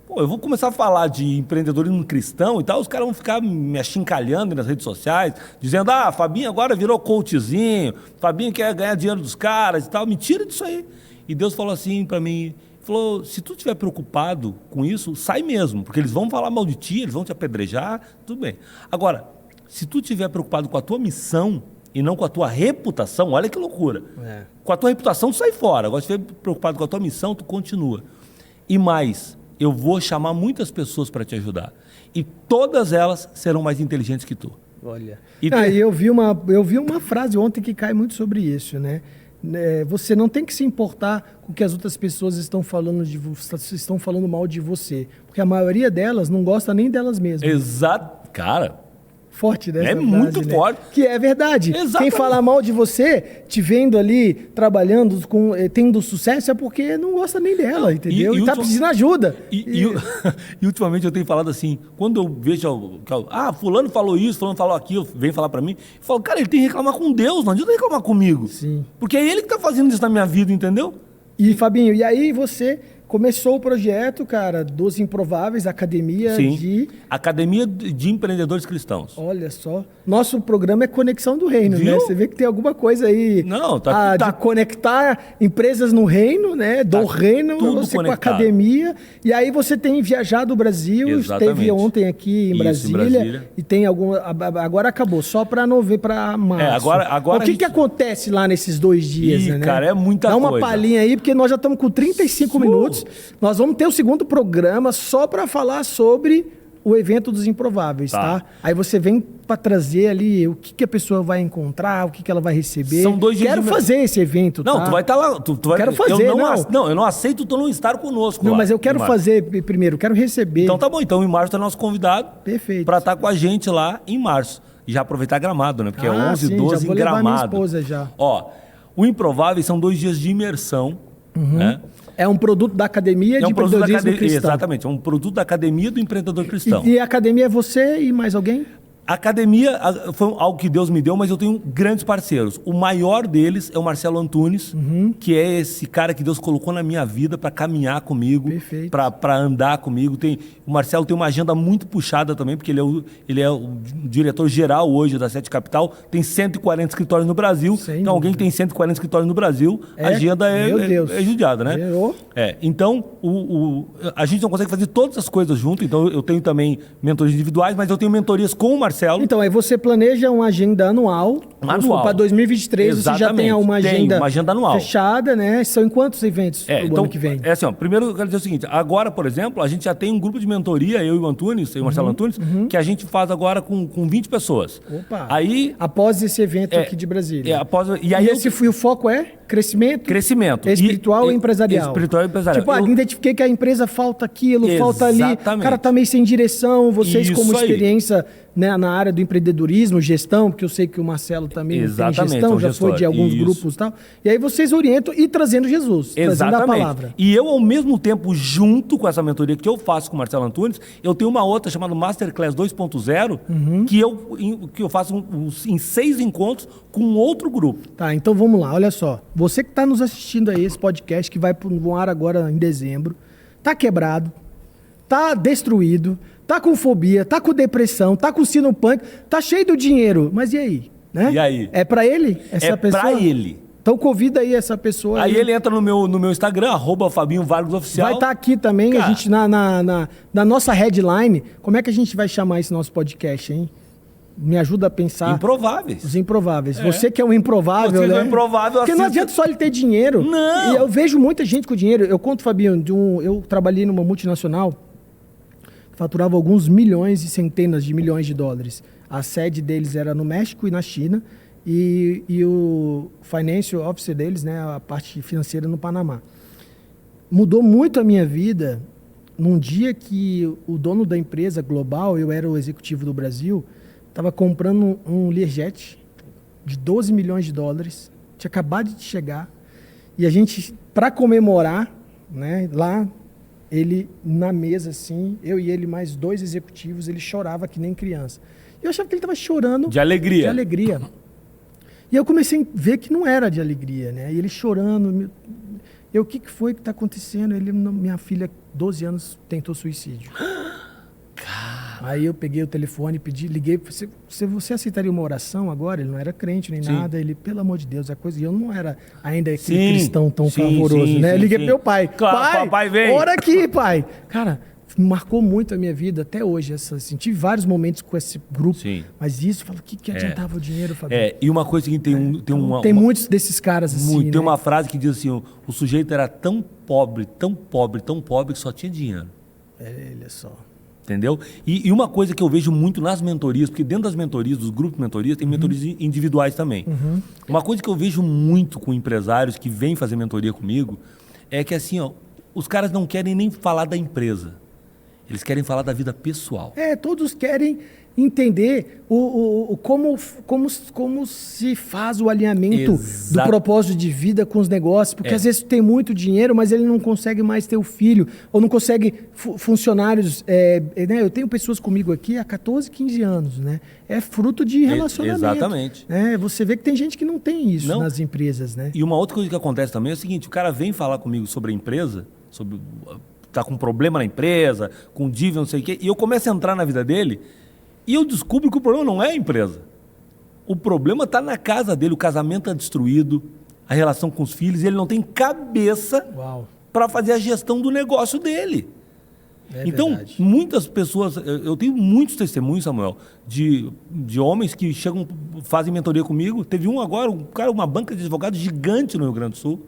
Pô, eu vou começar a falar de empreendedorismo cristão e tal, os caras vão ficar me achincalhando nas redes sociais, dizendo, Fabinho agora virou coachzinho, Fabinho quer ganhar dinheiro dos caras e tal, me tira disso aí. E Deus falou assim para mim, falou, se tu estiver preocupado com isso, sai mesmo, porque eles vão falar mal de ti, eles vão te apedrejar, tudo bem. Agora, se tu estiver preocupado com a tua missão e não com a tua reputação, olha que loucura. Com a tua reputação, tu sai fora. Agora, se estiver preocupado com a tua missão, tu continua. E mais, eu vou chamar muitas pessoas para te ajudar. E todas elas serão mais inteligentes que tu. Olha. Eu vi uma frase ontem que cai muito sobre isso, né? né, você não tem que se importar com o que as outras pessoas estão falando estão falando mal de você. Porque a maioria delas não gosta nem delas mesmas. Exato. Cara, Forte, né? é muito forte. Que é verdade. Exatamente. Quem fala mal de você, te vendo ali, trabalhando, tendo sucesso, é porque não gosta nem dela, entendeu? E tá pedindo ajuda. E ultimamente eu tenho falado assim, quando eu vejo, fulano falou isso, fulano falou aquilo, vem falar pra mim, eu falo, cara, ele tem que reclamar com Deus, não adianta reclamar comigo. Sim. Porque é ele que tá fazendo isso na minha vida, entendeu? E, Fabinho, e aí você começou o projeto, cara, dos Improváveis, Academia Academia de Empreendedores Cristãos. Olha só. Nosso programa é Conexão do Reino, Viu? né? Você vê que tem alguma coisa aí de conectar empresas no reino, né? Do reino, você conectado. Com a academia. E aí você tem viajado o Brasil, esteve ontem aqui em Brasília. E tem agora acabou, só para março. Agora o que acontece lá nesses 2 dias, né? Cara, é muita coisa. Dá uma palhinha aí, porque nós já estamos com 35 minutos. Nós vamos ter o segundo programa só para falar sobre o evento dos Improváveis, tá? Aí você vem para trazer ali o que a pessoa vai encontrar, o que ela vai receber. São 2 dias. Quero fazer esse evento, Não, tá? tu vai estar lá. Quero fazer, eu não aceito tu não estar conosco. Não, lá, mas eu quero fazer primeiro, quero receber. Então tá bom, então em março tu é nosso convidado. Perfeito. Para estar com a gente lá em março. E já aproveitar Gramado, né? Porque é 11 e 12 já vou em Gramado. Levar minha esposa já. Ó, o Improváveis são 2 dias de imersão, né? É um produto da Academia de Empreendedorismo Cristão. Exatamente, é um produto da Academia do Empreendedor Cristão. E a Academia é você e mais alguém? A academia foi algo que Deus me deu, mas eu tenho grandes parceiros. O maior deles é o Marcelo Antunes, que é esse cara que Deus colocou na minha vida para caminhar comigo, para andar comigo. O Marcelo tem uma agenda muito puxada também, porque ele é o diretor-geral hoje da Sete Capital, tem 140 escritórios no Brasil. Então, alguém que tem 140 escritórios no Brasil, a agenda é judiada, né? Então, a gente não consegue fazer todas as coisas junto, então eu tenho também mentorias individuais, mas eu tenho mentorias com o Marcelo. Então, aí você planeja uma agenda anual. Para 2023, exatamente. Você já tem uma agenda anual fechada, né? São em quantos eventos então, ano que vem? É assim, primeiro eu quero dizer o seguinte, agora, por exemplo, a gente já tem um grupo de mentoria, eu e o Antunes, eu e o Marcelo Antunes, que a gente faz agora com 20 pessoas. Opa! Aí, após esse evento aqui de Brasília. E aí o foco é crescimento? Crescimento. Espiritual e empresarial. Espiritual e empresarial. Tipo, identifiquei que a empresa falta aquilo, falta ali. O cara tá meio sem direção, vocês como experiência, né, na área do empreendedorismo, gestão, porque eu sei que o Marcelo também tem gestão, já foi de alguns grupos e tal. E aí vocês orientam e trazendo Jesus, trazendo a palavra. E eu, ao mesmo tempo, junto com essa mentoria que eu faço com o Marcelo Antunes, eu tenho uma outra chamada Masterclass 2.0, que eu faço em 6 encontros com outro grupo. Tá, então vamos lá, olha só. Você que está nos assistindo aí, esse podcast que vai pro ar agora em dezembro, tá quebrado, tá destruído, tá com fobia, tá com depressão, tá com sino pânico, tá cheio do dinheiro. Mas e aí? Né? E aí? É pra ele? Essa pessoa? É pra ele. Então convida aí essa pessoa. Aí ele entra no meu Instagram, @Fabinho Vargas Oficial. Vai estar aqui também, cara. A gente na nossa headline. Como é que a gente vai chamar esse nosso podcast, hein? Me ajuda a pensar. Improváveis. Os Improváveis. Você que é um improvável, né? É um improvável. Porque não adianta só ele ter dinheiro. Não. E eu vejo muita gente com dinheiro. Eu conto, Fabinho, eu trabalhei numa multinacional que faturava alguns milhões e centenas de milhões de dólares. A sede deles era no México e na China. E o financial officer deles, né, a parte financeira no Panamá. Mudou muito a minha vida num dia que o dono da empresa global, eu era o executivo do Brasil, estava comprando um Learjet de 12 milhões de dólares, tinha acabado de chegar, e a gente, para comemorar, né, lá, ele na mesa, assim, eu e ele mais 2 executivos, ele chorava que nem criança. Eu achava que ele estava chorando... De alegria. De alegria. E eu comecei a ver que não era de alegria, né? E ele chorando. O que foi que está acontecendo? Minha filha, 12 anos, tentou suicídio. Cara. Aí eu peguei o telefone, liguei. Você aceitaria uma oração agora? Ele não era crente nem nada. Ele, pelo amor de Deus, é coisa. E eu não era ainda aquele cristão tão fervoroso, né? Eu liguei pro meu pai. Claro, papai, vem. Ora aqui, pai. Cara, marcou muito a minha vida até hoje. Tive vários momentos com esse grupo. Sim. Mas isso, o que adiantava o dinheiro, Fabinho? E uma coisa que tem muitos desses caras assim, Tem uma frase que diz assim, o sujeito era tão pobre, tão pobre, tão pobre que só tinha dinheiro. Olha só. Entendeu? E uma coisa que eu vejo muito nas mentorias, porque dentro das mentorias, dos grupos de mentorias, tem mentorias individuais também. Uma coisa que eu vejo muito com empresários que vêm fazer mentoria comigo é que assim, ó, os caras não querem nem falar da empresa. Eles querem falar da vida pessoal. Todos querem entender como se faz o alinhamento do propósito de vida com os negócios, porque às vezes tem muito dinheiro, mas ele não consegue mais ter o filho, ou não consegue funcionários. Né? Eu tenho pessoas comigo aqui há 14, 15 anos, né? É fruto de relacionamento. Exatamente. Você vê que tem gente que não tem isso nas empresas, né? E uma outra coisa que acontece também é o seguinte, o cara vem falar comigo sobre a empresa, tá com problema na empresa, com dívida, não sei o quê, e eu começo a entrar na vida dele. E eu descubro que o problema não é a empresa. O problema está na casa dele, o casamento está destruído, a relação com os filhos, e ele não tem cabeça para fazer a gestão do negócio dele. Então, verdade. Muitas pessoas, eu tenho muitos testemunhos, Samuel, de homens que chegam, fazem mentoria comigo. Teve um agora, uma banca de advogados gigante no Rio Grande do Sul.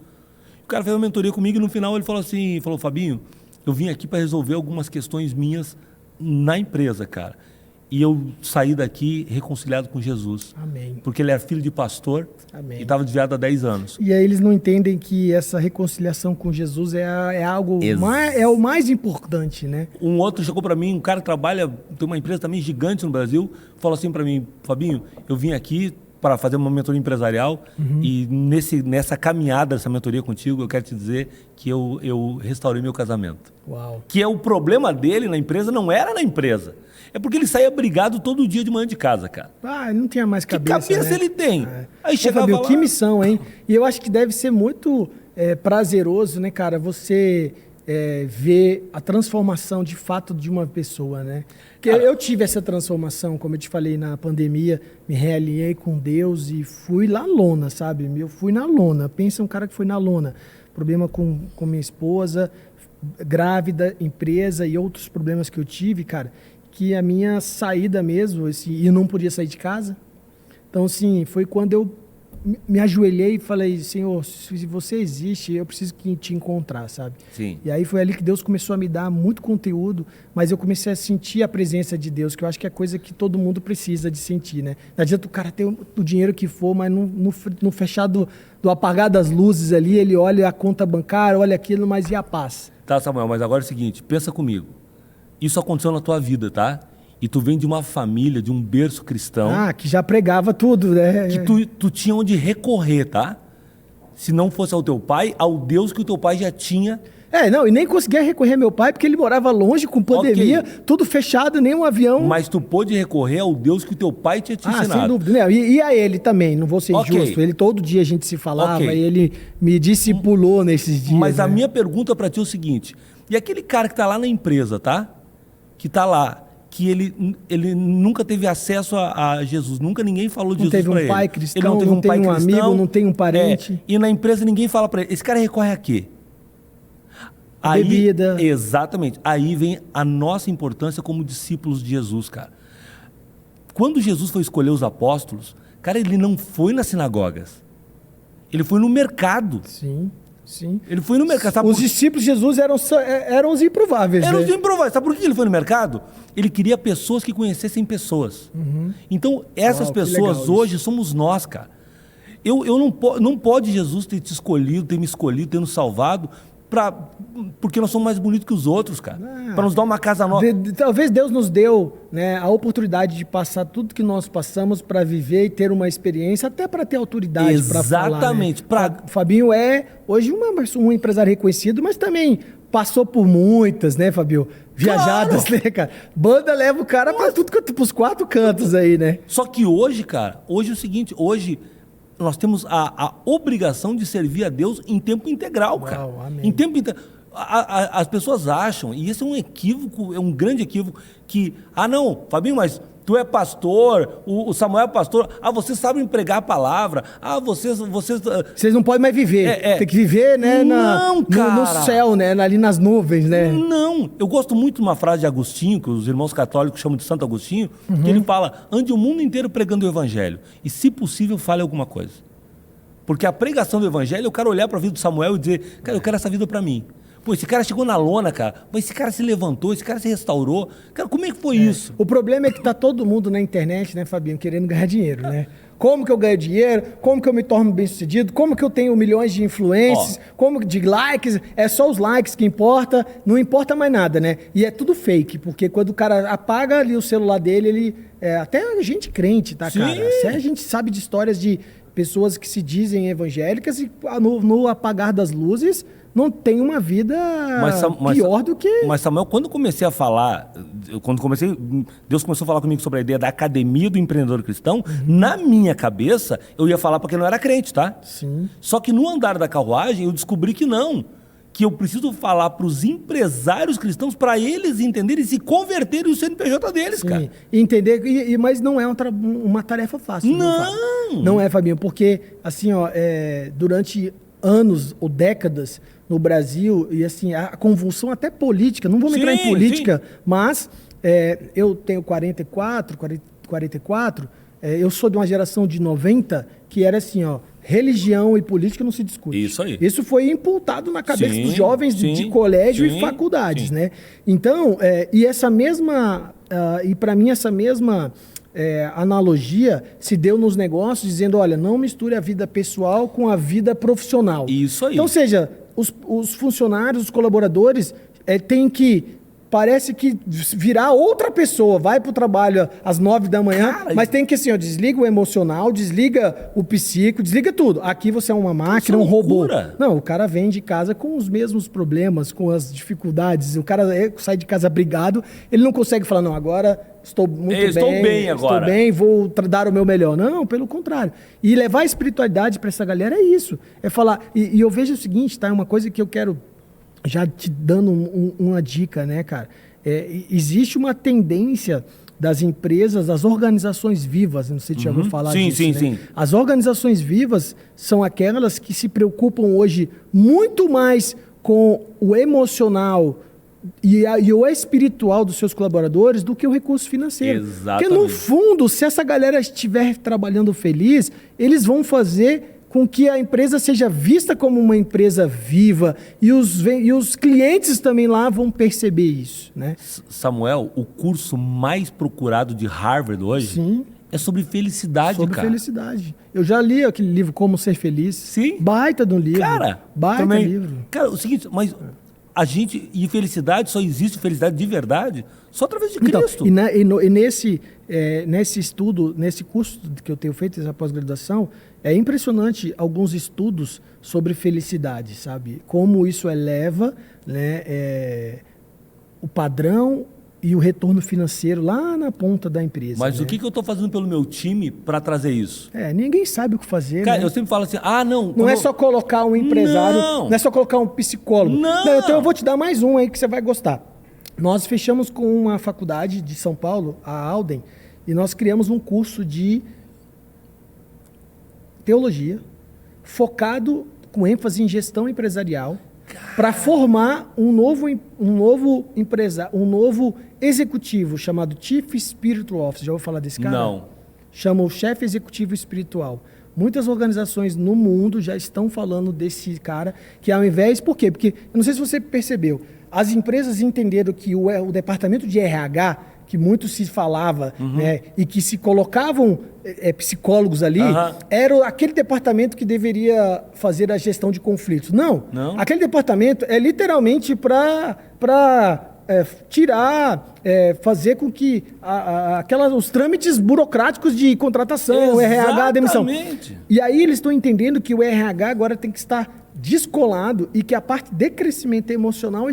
O cara fez uma mentoria comigo e no final ele falou assim, Fabinho, eu vim aqui para resolver algumas questões minhas na empresa, cara. E eu saí daqui reconciliado com Jesus. Amém. Porque ele era filho de pastor. Amém. E estava desviado há 10 anos. E aí eles não entendem que essa reconciliação com Jesus é algo é o mais importante, né? Um outro chegou para mim, um cara que trabalha, tem uma empresa também gigante no Brasil, falou assim para mim, Fabinho, eu vim aqui para fazer uma mentoria empresarial e nessa caminhada, essa mentoria contigo, eu quero te dizer que eu restaurei meu casamento. Uau. Que o problema dele na empresa não era na empresa. É porque ele saía brigado todo dia de manhã de casa, cara. Ele não tinha mais cabeça. Que cabeça, né? Ele tem? Aí chegava Fabio, lá... que missão, hein? E eu acho que deve ser muito prazeroso, né, cara? Você ver a transformação de fato de uma pessoa, né? Porque eu tive essa transformação, como eu te falei, na pandemia, me realinhei com Deus e fui na lona, sabe? Eu fui na lona. Pensa um cara que foi na lona. Problema com minha esposa, grávida, empresa e outros problemas que eu tive, cara, que a minha saída mesmo, e eu não podia sair de casa. Então, assim, foi quando eu me ajoelhei e falei, Senhor, se você existe, eu preciso te encontrar, sabe? Sim. E aí foi ali que Deus começou a me dar muito conteúdo, mas eu comecei a sentir a presença de Deus, que eu acho que é coisa que todo mundo precisa de sentir, né? Não adianta o cara ter o dinheiro que for, mas no fechado do apagar das luzes ali, ele olha a conta bancária, olha aquilo, mas e a paz? Tá, Samuel, mas agora é o seguinte, pensa comigo. Isso aconteceu na tua vida, tá? E tu vem de uma família, de um berço cristão. Que já pregava tudo, né? Que tu tinha onde recorrer, tá? Se não fosse ao teu pai, ao Deus que o teu pai já tinha. E nem conseguia recorrer ao meu pai, porque ele morava longe, com pandemia, tudo fechado, nem um avião. Mas tu pôde recorrer ao Deus que o teu pai tinha te ensinado. Sem dúvida. E a ele também, não vou ser injusto. Ele, todo dia a gente se falava, e ele me discipulou nesses dias. Mas a minha pergunta pra ti é o seguinte, e aquele cara que tá lá na empresa, tá? Que tá lá, que ele nunca teve acesso a Jesus, nunca ninguém falou de Jesus para ele. Não teve um pai cristão, ele não teve um pai cristão, amigo, não tem um parente. E na empresa ninguém fala para ele. Esse cara recorre a quê? Bebida. Exatamente. Aí vem a nossa importância como discípulos de Jesus, cara. Quando Jesus foi escolher os apóstolos, cara, ele não foi nas sinagogas. Ele foi no mercado. Sim. Ele foi no mercado. Os discípulos de Jesus eram os improváveis. Eram os improváveis. Sabe por que ele foi no mercado? Ele queria pessoas que conhecessem pessoas. Então, essas pessoas hoje somos nós, cara. Não pode Jesus ter te escolhido, ter me escolhido, ter nos salvado, porque nós somos mais bonitos que os outros, cara. Para nos dar uma casa nova. Talvez Deus nos deu, né, a oportunidade de passar tudo que nós passamos para viver e ter uma experiência, até para ter autoridade para falar. Exatamente. Né? Fabinho é hoje um empresário reconhecido, mas também passou por muitas, né, Fabinho? Viajadas, né, cara? Banda leva o cara para tudo, para os 4 cantos aí, né? Só que hoje, cara, é o seguinte, nós temos a obrigação de servir a Deus em tempo integral, cara. Amém. Em tempo integral. As pessoas acham, e isso é um equívoco, é um grande equívoco, que, não, Fabinho, mas tu é pastor, o Samuel é pastor, você sabe pregar a palavra, vocês não podem mais viver, tem que viver, né, no céu, né, ali nas nuvens, né? Não, eu gosto muito de uma frase de Agostinho, que os irmãos católicos chamam de Santo Agostinho, que ele fala, ande o mundo inteiro pregando o evangelho, e se possível fale alguma coisa. Porque a pregação do evangelho é o cara olhar para a vida do Samuel e dizer, cara, eu quero essa vida para mim. Pô, esse cara chegou na lona, cara. Pô, esse cara se levantou, esse cara se restaurou. Cara, como é que foi isso? O problema é que tá todo mundo na internet, né, Fabinho, querendo ganhar dinheiro, né? Como que eu ganho dinheiro? Como que eu me torno bem-sucedido? Como que eu tenho milhões de influências? Como de likes? É só os likes que importa, não importa mais nada, né? E é tudo fake, porque quando o cara apaga ali o celular dele, ele... até gente crente, tá, cara? Até a gente sabe de histórias de pessoas que se dizem evangélicas e no apagar das luzes não tem uma vida pior do que... Mas, Samuel, quando eu comecei a falar, Deus começou a falar comigo sobre a ideia da Academia do Empreendedor Cristão, na minha cabeça, eu ia falar porque eu não era crente, tá? Sim. Só que no andar da carruagem, eu descobri que não. Que eu preciso falar para os empresários cristãos para eles entenderem e se converterem o CNPJ deles, cara. Entender, mas não é uma tarefa fácil. Não é, Fabinho, porque assim, durante anos ou décadas no Brasil, e assim, a convulsão até política, não vou entrar em política, mas eu tenho 44, eu sou de uma geração de 90 que era assim, religião e política não se discute. Isso aí. Isso foi imputado na cabeça dos jovens de colégio e faculdades, né? Então, e para mim essa mesma analogia se deu nos negócios, dizendo, olha, não misture a vida pessoal com a vida profissional. Isso aí. Então, ou seja, os funcionários, os colaboradores têm que... Parece que virar outra pessoa, vai pro trabalho às 9 da manhã, cara, mas tem que assim, desliga o emocional, desliga o psíquico, desliga tudo. Aqui você é uma máquina, um robô. Não, o cara vem de casa com os mesmos problemas, com as dificuldades. O cara sai de casa brigado, ele não consegue falar, não, agora estou bem agora. Estou bem, vou dar o meu melhor. Não, pelo contrário. E levar a espiritualidade para essa galera é isso. É falar, e eu vejo o seguinte, tá? Uma coisa que eu quero... Já te dando uma dica, né, cara? Existe uma tendência das empresas, das organizações vivas, não sei se já ouviu falar disso. Sim. As organizações vivas são aquelas que se preocupam hoje muito mais com o emocional e o espiritual dos seus colaboradores do que o recurso financeiro. Exatamente. Porque, no fundo, se essa galera estiver trabalhando feliz, eles vão fazer com que a empresa seja vista como uma empresa viva e os clientes também lá vão perceber isso, né? Samuel, o curso mais procurado de Harvard hoje é sobre felicidade, cara. Sobre felicidade. Eu já li aquele livro Como Ser Feliz. Sim. Baita de um livro. Cara, baita livro. Cara, o seguinte, mas e felicidade, só existe felicidade de verdade só através de Cristo. Então, nesse estudo, nesse curso que eu tenho feito, essa pós-graduação, é impressionante alguns estudos sobre felicidade, sabe? Como isso eleva, né, o padrão e o retorno financeiro lá na ponta da empresa. Mas né? O que eu estou fazendo pelo meu time para trazer isso? Ninguém sabe o que fazer. Cara, né? eu sempre falo assim, Não é só colocar um empresário, não é só colocar um psicólogo. Não, então eu vou te dar mais um aí que você vai gostar. Nós fechamos com uma faculdade de São Paulo, a Alden, e nós criamos um curso de teologia, focado com ênfase em gestão empresarial, para formar um novo executivo chamado Chief Spiritual Officer. Já ouviu falar desse cara? Não. Chama o chefe executivo espiritual. Muitas organizações no mundo já estão falando desse cara, que ao invés... Por quê? Porque, eu não sei se você percebeu, as empresas entenderam que o departamento de RH, que muito se falava, né, e que se colocavam psicólogos ali, era aquele departamento que deveria fazer a gestão de conflitos. Não. Aquele departamento é literalmente para tirar, fazer com que os trâmites burocráticos de contratação, o RH, a demissão. E aí eles estão entendendo que o RH agora tem que estar descolado e que a parte de crescimento emocional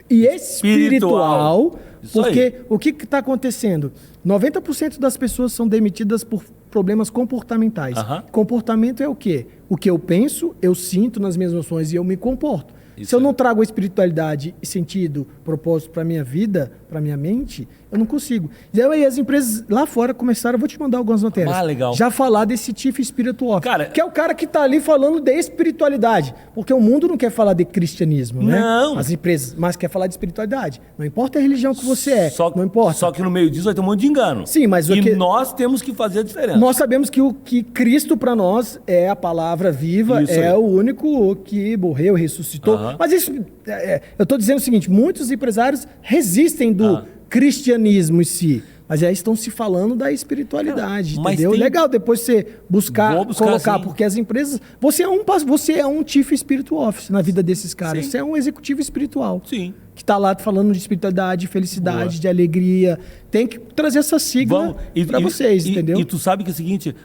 e espiritual, porque o que está acontecendo? 90% das pessoas são demitidas por problemas comportamentais. Comportamento é o quê? O que eu penso, eu sinto nas minhas emoções e eu me comporto. Se eu não trago a espiritualidade e sentido, propósito para minha vida, para minha mente, eu não consigo. E aí as empresas lá fora começaram, eu vou te mandar algumas matérias, legal. já falar desse Chief Spiritual Officer, que é o cara que está ali falando de espiritualidade, porque o mundo não quer falar de cristianismo, né? As empresas, mas quer falar de espiritualidade. Não importa a religião que você é, não importa. Só que no meio disso vai ter um monte de engano. Sim, mas nós temos que fazer a diferença. Nós sabemos que o que Cristo para nós é a palavra viva, o único que morreu, ressuscitou. Mas isso eu estou dizendo o seguinte, muitos empresários resistem do cristianismo em si, mas aí estão se falando da espiritualidade, entendeu? Legal depois você buscar colocar, porque as empresas... Você é um chief spiritual officer na vida desses caras. Sim. Você é um executivo espiritual. Sim. Que está lá falando de espiritualidade, de felicidade, de alegria. Tem que trazer essa sigla para vocês, entendeu? E tu sabe que é o seguinte...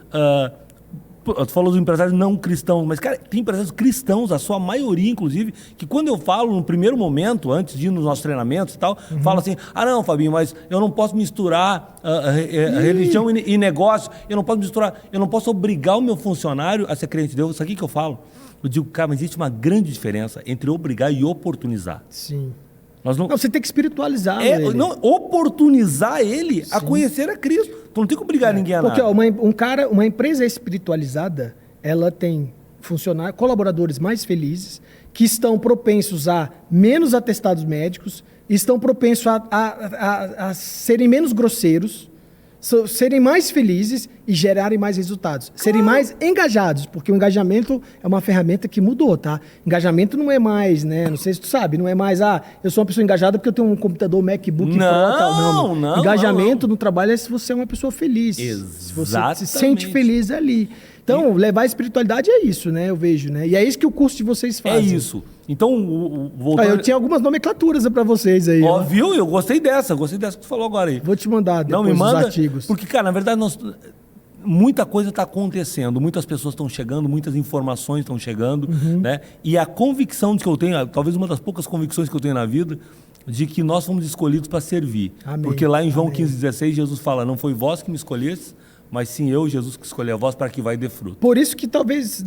Tu falou dos empresários não cristãos, mas, cara, tem empresários cristãos, a sua maioria, inclusive, que quando eu falo no primeiro momento, antes de ir nos nossos treinamentos e tal, falo assim, não, Fabinho, mas eu não posso misturar a religião e negócio, eu não posso obrigar o meu funcionário a ser crente de Deus. Isso aqui que eu falo. Eu digo, cara, mas existe uma grande diferença entre obrigar e oportunizar. Sim. Você tem que espiritualizar ele. Oportunizar ele a conhecer a Cristo. Tu não tem que obrigar ninguém a nada. Porque uma empresa espiritualizada, ela tem colaboradores mais felizes, que estão propensos a menos atestados médicos, estão propensos a serem menos grosseiros, serem mais felizes e gerarem mais resultados. Serem mais engajados, porque o engajamento é uma ferramenta que mudou, tá? Engajamento não é mais, né? Não sei se tu sabe, não é mais, eu sou uma pessoa engajada porque eu tenho um computador MacBook Pro, tal. Não. Engajamento no trabalho é se você é uma pessoa feliz. Exatamente. Se você se sente feliz ali. Então, levar a espiritualidade é isso, né? Eu vejo, né? E é isso que o curso de vocês fazem. É isso. Então, voltando... Eu tinha algumas nomenclaturas para vocês aí. Viu? Eu gostei dessa que tu falou agora aí. Vou te mandar depois os artigos. Porque, cara, na verdade, muita coisa está acontecendo, muitas pessoas estão chegando, muitas informações estão chegando, né? E a convicção que eu tenho, talvez uma das poucas convicções que eu tenho na vida, de que nós fomos escolhidos para servir. Amém. Porque lá em João 15,16, Jesus fala, não foi vós que me escolhestes, mas sim eu, Jesus, que escolhi a voz para que vai dê fruto. Por isso que talvez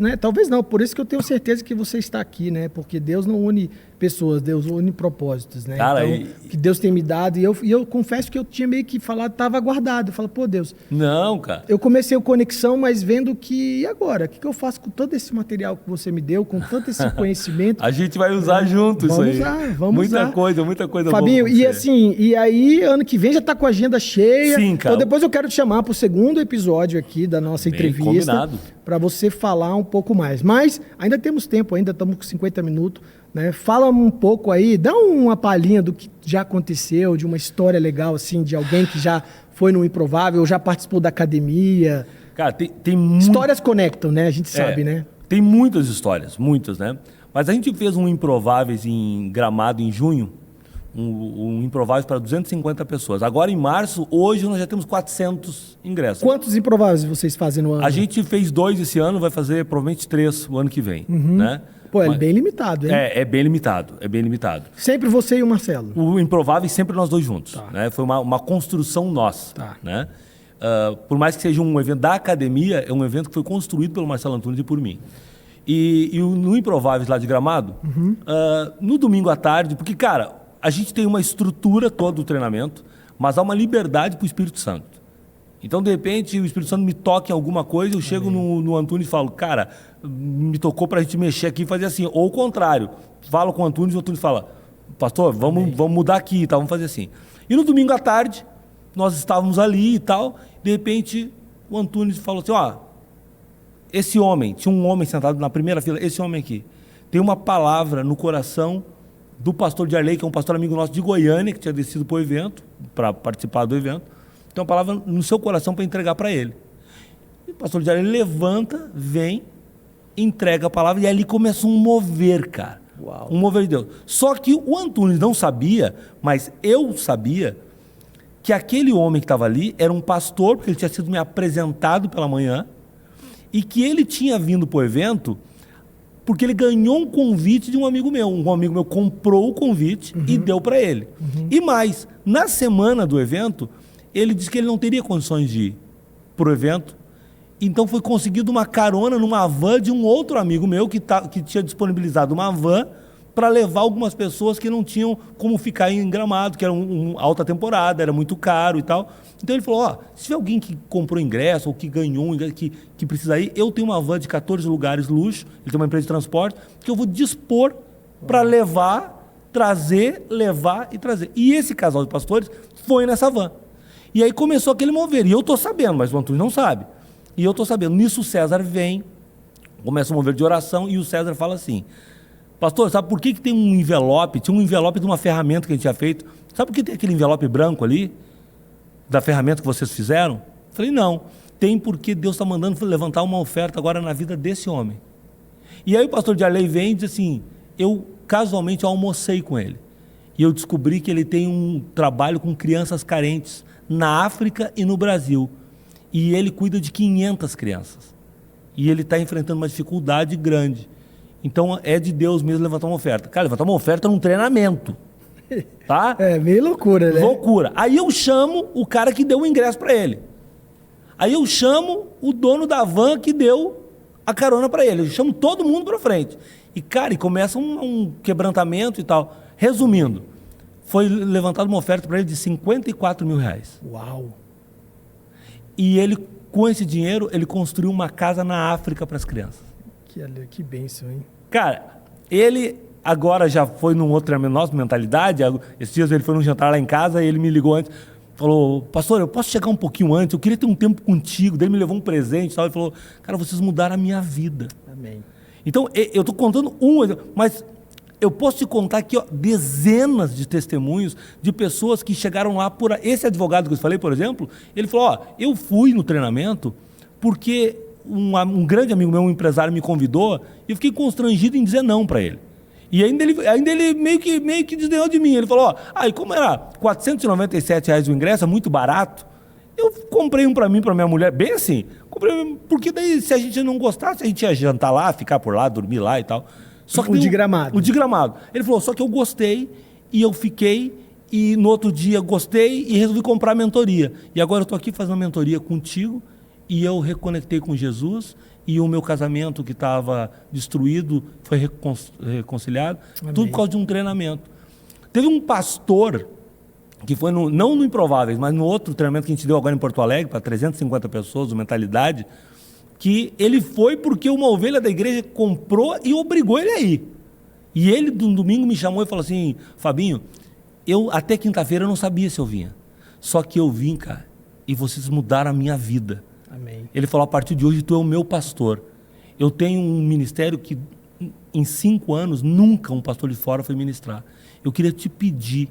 não, por isso que eu tenho certeza que você está aqui, né? Porque Deus não une pessoas, Deus une propósitos, né? Cara, então, que Deus tem me dado, e eu confesso que eu tinha meio que falado, estava guardado. Eu falo, pô, Deus... Não, cara. Eu comecei o Conexão, mas vendo que, e agora? O que eu faço com todo esse material que você me deu, com tanto esse conhecimento? A gente vai usar junto isso aí. Vamos usar. Muita coisa Fabinho, boa. E aí, ano que vem já está com a agenda cheia. Sim, cara. Então depois eu quero te chamar para o segundo episódio aqui da nossa entrevista. Para você falar um pouco mais. Mas ainda temos tempo, ainda estamos com 50 minutos. Né? Fala um pouco aí, dá uma palhinha do que já aconteceu, de uma história legal, assim, de alguém que já foi no Improvável, já participou da academia. Cara, tem histórias conectam, né? A gente sabe, né? Tem muitas histórias, muitas, né? Mas a gente fez um Improváveis em Gramado em junho, um Improváveis para 250 pessoas. Agora, em março, hoje nós já temos 400 ingressos. Quantos Improváveis vocês fazem no ano? A gente fez 2 esse ano, vai fazer provavelmente 3 o ano que vem, né? Pô, é bem limitado, hein? É bem limitado. Sempre você e o Marcelo? O Improvável, sempre nós dois juntos. Tá. Né? Foi uma construção nossa. Tá. Né? Por mais que seja um evento da academia, é um evento que foi construído pelo Marcelo Antunes e por mim. E no Improváveis lá de Gramado, no domingo à tarde, porque, cara, a gente tem uma estrutura toda do treinamento, mas há uma liberdade para o Espírito Santo. Então, de repente, o Espírito Santo me toca em alguma coisa, eu chego no Antunes e falo, cara, me tocou para a gente mexer aqui e fazer assim. Ou o contrário, falo com o Antunes e o Antunes fala, pastor, vamos mudar aqui e tal, vamos fazer assim. E no domingo à tarde, nós estávamos ali e tal, de repente, o Antunes falou assim, esse homem, tinha um homem sentado na primeira fila, esse homem aqui, tem uma palavra no coração do pastor de Arley, que é um pastor amigo nosso de Goiânia, que tinha descido para o evento, para participar do evento. Tem uma palavra no seu coração para entregar para ele. E o pastor de Arley levanta, vem, entrega a palavra e ali começa um mover, cara. Uau. Um mover de Deus. Só que o Antunes não sabia, mas eu sabia que aquele homem que estava ali era um pastor, porque ele tinha sido me apresentado pela manhã, e que ele tinha vindo para o evento porque ele ganhou um convite de um amigo meu. Um amigo meu comprou o convite e deu para ele. E mais, na semana do evento, ele disse que ele não teria condições de ir para o evento. Então foi conseguido uma carona numa van de um outro amigo meu que tinha disponibilizado uma van para levar algumas pessoas que não tinham como ficar em Gramado, que era uma alta temporada, era muito caro e tal. Então ele falou, se tiver alguém que comprou ingresso ou que ganhou um ingresso, que precisa ir, eu tenho uma van de 14 lugares luxo, ele tem uma empresa de transporte, que eu vou dispor para levar, levar e trazer. E esse casal de pastores foi nessa van. E aí começou aquele mover. E eu estou sabendo, mas o Antônio não sabe. E eu estou sabendo. Nisso o César vem, começa a mover de oração, e o César fala assim, pastor, sabe por que tem um envelope? Tinha um envelope de uma ferramenta que a gente tinha feito. Sabe por que tem aquele envelope branco ali? Da ferramenta que vocês fizeram? Eu falei, não. Tem porque Deus está mandando levantar uma oferta agora na vida desse homem. E aí o pastor Diarley vem e diz assim, eu casualmente almocei com ele. E eu descobri que ele tem um trabalho com crianças carentes na África e no Brasil. E ele cuida de 500 crianças. E ele está enfrentando uma dificuldade grande. Então é de Deus mesmo levantar uma oferta. Cara, levantar uma oferta num treinamento. Tá? É meio loucura, né? Loucura. Aí eu chamo o cara que deu o ingresso para ele. Aí eu chamo o dono da van que deu a carona para ele. Eu chamo todo mundo para frente. E, cara, e começa um quebrantamento e tal. Resumindo, foi levantada uma oferta para ele de 54 mil reais. Uau! E ele, com esse dinheiro, ele construiu uma casa na África para as crianças. Que bênção, hein? Cara, ele agora já foi num outro treinamento nosso, mentalidade. Esses dias ele foi num jantar lá em casa e ele me ligou antes. Falou, pastor, eu posso chegar um pouquinho antes? Eu queria ter um tempo contigo. Daí ele me levou um presente e tal. Ele falou, cara, vocês mudaram a minha vida. Amém. Então, eu estou contando um, mas eu posso te contar aqui, ó, dezenas de testemunhos de pessoas que chegaram lá por... Esse advogado que eu falei, por exemplo, ele falou, ó, eu fui no treinamento porque um grande amigo meu, um empresário, me convidou e eu fiquei constrangido em dizer não para ele. E ainda ele meio que desdenhou de mim. Ele falou, ó, e como era R$497 o ingresso, é muito barato, eu comprei um para mim, para minha mulher, bem assim, comprei, porque daí se a gente não gostasse, a gente ia jantar lá, ficar por lá, dormir lá e tal. Só que o de Gramado. O de Gramado. Ele falou, só que eu gostei e eu fiquei e no outro dia gostei e resolvi comprar a mentoria. E agora eu estou aqui fazendo a mentoria contigo e eu reconectei com Jesus e o meu casamento que estava destruído foi reconciliado. Amém. Tudo por causa de um treinamento. Teve um pastor que foi, não no Improváveis, mas no outro treinamento que a gente deu agora em Porto Alegre, para 350 pessoas, o Mentalidade, que ele foi porque uma ovelha da igreja comprou e obrigou ele a ir. E ele, no domingo, me chamou e falou assim, Fabinho, eu até quinta-feira eu não sabia se eu vinha. Só que eu vim, cara, e vocês mudaram a minha vida. Amém. Ele falou, a partir de hoje tu é o meu pastor. Eu tenho um ministério que em 5 anos nunca um pastor de fora foi ministrar. Eu queria te pedir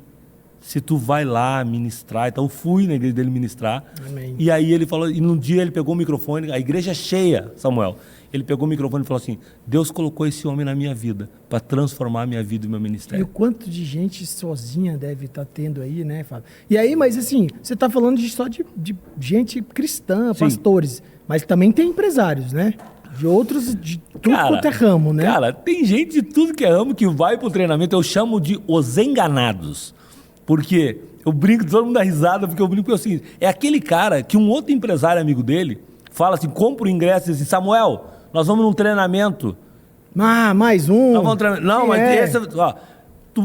se tu vai lá ministrar. Então eu fui na igreja dele ministrar. Amém. E aí ele falou, e num dia ele pegou o microfone, a igreja é cheia, Samuel. Ele pegou o microfone e falou assim, Deus colocou esse homem na minha vida para transformar a minha vida e meu E ministério. o quanto de gente sozinha deve estar tendo aí, né, Fábio? E aí, mas assim, você está falando só de gente cristã, Sim. pastores, mas também tem empresários, né? De outros, de tudo quanto é ramo, né? Cara, tem gente de tudo que é ramo que vai para o treinamento, eu chamo de os enganados. Porque eu brinco, todo mundo dá risada, porque eu brinco assim, é aquele cara que um outro empresário amigo dele fala assim, compra o ingresso e diz assim, Samuel, nós vamos num treinamento. Ah, mais um. Não, mas esse, ó,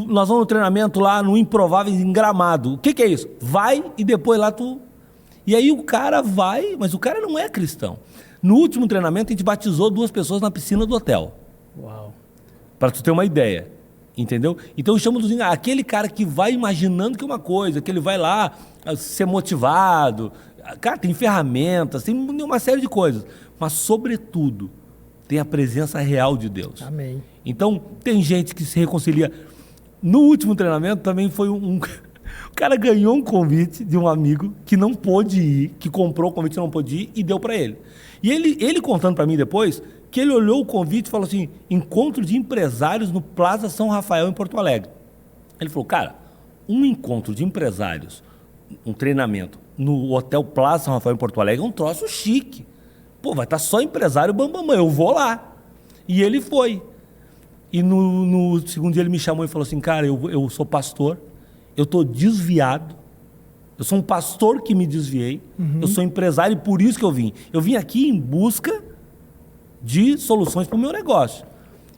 nós vamos no treinamento lá no Improváveis em Gramado. O que é isso? Vai e depois lá tu... E aí o cara vai, mas o cara não é cristão. No último treinamento a gente batizou 2 pessoas na piscina do hotel. Uau. Para tu ter uma ideia. Entendeu? Então eu chamo dos aquele cara que vai imaginando que é uma coisa, que ele vai lá ser motivado. Cara, tem ferramentas, tem uma série de coisas. Mas, sobretudo, tem a presença real de Deus. Amém. Então, tem gente que se reconcilia. No último treinamento também foi o cara ganhou um convite de um amigo que não pôde ir, que comprou o convite e não pôde ir e deu para ele. E ele contando para mim depois que ele olhou o convite e falou assim, encontro de empresários no Plaza São Rafael, em Porto Alegre. Ele falou, cara, um encontro de empresários, um treinamento no Hotel Plaza São Rafael, em Porto Alegre, é um troço chique. Pô, vai estar só empresário bambambam, eu vou lá. E ele foi. E no segundo dia ele me chamou e falou assim, cara, eu sou pastor, eu estou desviado, eu sou um pastor que me desviei, eu sou empresário e por isso que eu vim. Eu vim aqui em busca de soluções para o meu negócio.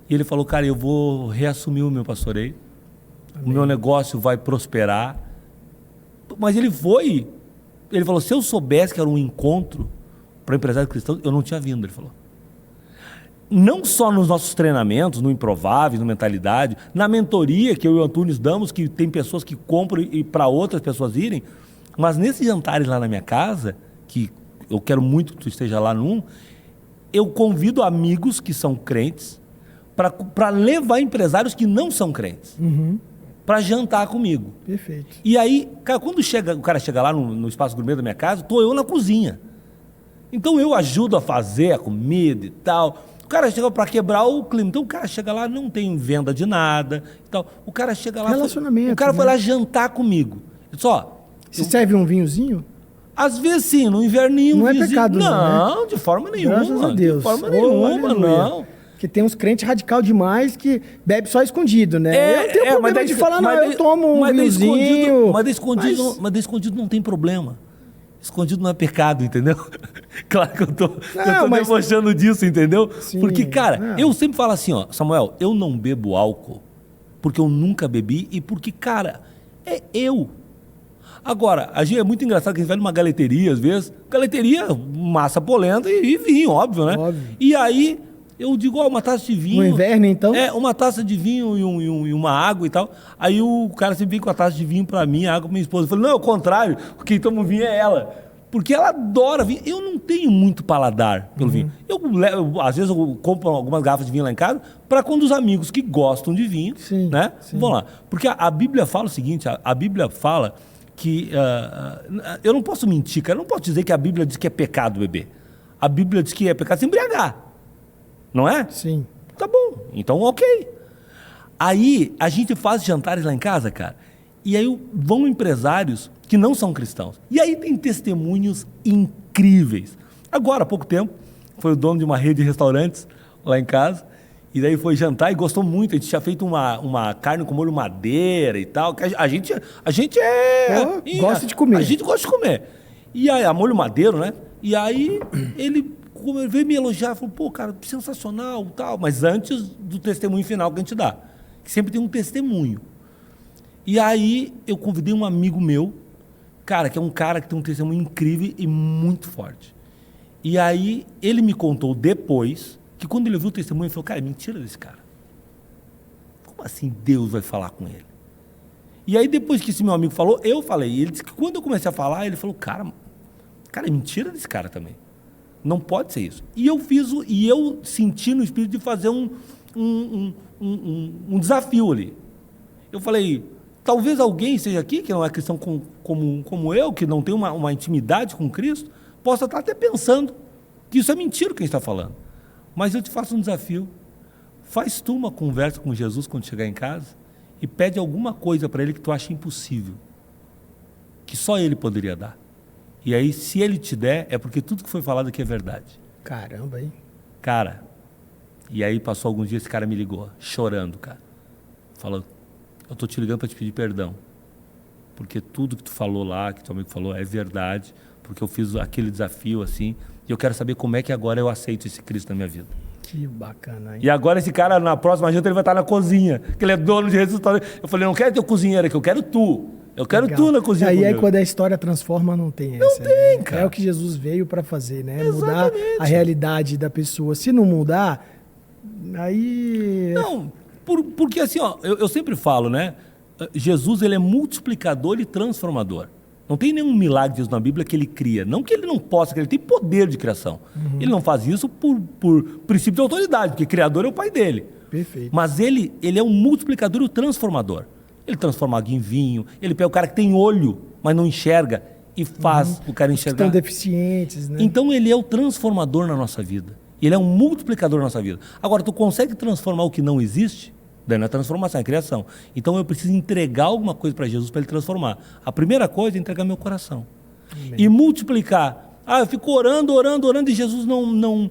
E ele falou, cara, eu vou reassumir o meu pastoreio, o meu negócio vai prosperar. Mas ele falou, se eu soubesse que era um encontro para empresário cristão, eu não tinha vindo, ele falou. Não só nos nossos treinamentos, no Improváveis, no Mentalidade, na mentoria que eu e o Antunes damos, que tem pessoas que compram e para outras pessoas irem, mas nesses jantares lá na minha casa, que eu quero muito que tu esteja lá num, eu convido amigos que são crentes para levar empresários que não são crentes para jantar comigo. Perfeito. E aí, cara, quando o cara chega lá no espaço gourmet da minha casa, tô eu na cozinha. Então eu ajudo a fazer a comida e tal. O cara chega para quebrar o clima. Então o cara chega lá, não tem venda de nada e tal. O cara chega lá... Relacionamento, O cara foi né? lá jantar comigo. Só... Se serve um vinhozinho? Às vezes sim, no inverninho... Não é vizinho- pecado não, Não, de forma nenhuma. Graças a Deus. De forma Oh, nenhuma, aleluia. não. Porque tem uns crentes radical demais que bebe só escondido, né? Eu não tenho problema de falar, não, eu tomo um vinhozinho. Mas de escondido não tem problema. Escondido não é pecado, entendeu? Claro que eu tô mas- debochando disso, entendeu? Sim, Porque, cara, não. eu sempre falo assim, ó, Samuel, eu não bebo álcool porque eu nunca bebi e porque, cara, é eu. Agora, a gente é muito engraçado que a gente vai numa galeteria, às vezes, galeteria, massa polenta e vinho, óbvio, né? Óbvio. E aí, eu digo, ó, uma taça de vinho... No inverno, então? É, uma taça de vinho e uma água e tal. Aí o cara sempre vem com a taça de vinho pra mim, a água pra minha esposa. Eu falei, não, é o contrário, quem toma o vinho é ela. Porque ela adora vinho. Eu não tenho muito paladar pelo vinho. Às vezes eu compro algumas garrafas de vinho lá em casa para quando os amigos que gostam de vinho, Sim, né? sim. Vão lá. Porque a Bíblia fala o seguinte, a Bíblia fala que... eu não posso mentir, cara. Eu não posso dizer que a Bíblia diz que é pecado beber. A Bíblia diz que é pecado se embriagar. Não é? Sim. Tá bom, então ok. Aí a gente faz jantares lá em casa, cara, e aí vão empresários que não são cristãos. E aí tem testemunhos incríveis. Agora, há pouco tempo, foi o dono de uma rede de restaurantes lá em casa, e daí foi jantar e gostou muito. A gente tinha feito uma carne com molho madeira e tal. Que a gente Gosta de comer. A gente gosta de comer. E aí, a molho madeiro, né? E aí ele veio me elogiar, falou, pô, cara, sensacional, tal, mas antes do testemunho final que a gente dá, que sempre tem um testemunho. E aí eu convidei um amigo meu, cara, que é um cara que tem um testemunho incrível e muito forte. E aí ele me contou depois, que quando ele ouviu o testemunho, ele falou, cara, é mentira desse cara. Como assim Deus vai falar com ele? E aí depois que esse meu amigo falou, eu falei. E ele disse que quando eu comecei a falar, ele falou, cara, é mentira desse cara também. Não pode ser isso. E eu senti no espírito de fazer um desafio ali. Eu falei, talvez alguém seja aqui, que não é cristão como eu, que não tem uma intimidade com Cristo, possa estar até pensando que isso é mentira o que a gente está falando. Mas eu te faço um desafio. Faz tu uma conversa com Jesus quando chegar em casa e pede alguma coisa para ele que tu acha impossível, que só ele poderia dar. E aí, se ele te der, é porque tudo que foi falado aqui é verdade. Caramba, hein? Cara, e aí passou alguns dias, esse cara me ligou, chorando, cara. Falou, eu tô te ligando para te pedir perdão. Porque tudo que tu falou lá, que teu amigo falou, é verdade. Porque eu fiz aquele desafio assim. E eu quero saber como é que agora eu aceito esse Cristo na minha vida. Que bacana, hein? E agora esse cara, na próxima janta, ele vai estar na cozinha. Que ele é dono de restaurante. Eu falei, não quero teu cozinheiro aqui, eu quero tu. Eu quero Legal. tu na cozinha Aí comigo. quando a história transforma, não tem essa. Não tem, né? cara. É o que Jesus veio para fazer, né? Exatamente. Mudar a realidade da pessoa. Se não mudar, aí... Não, porque assim, ó, eu sempre falo, né? Jesus, ele é multiplicador e transformador. Não tem nenhum milagre de Jesus na Bíblia que ele cria. Não que ele não possa, que ele tem poder de criação. Ele não faz isso por princípio de autoridade, porque criador é o pai dele. Perfeito. Mas ele é um multiplicador e um transformador. Ele transforma água em vinho, ele pega o cara que tem olho, mas não enxerga, e faz o cara enxergar. Estão deficientes, né? Então ele é o transformador na nossa vida. Ele é um multiplicador na nossa vida. Agora, tu consegue transformar o que não existe? Daí não é transformação, é criação. Então eu preciso entregar alguma coisa para Jesus para ele transformar. A primeira coisa é entregar meu coração. Amém. E multiplicar. Eu fico orando e Jesus não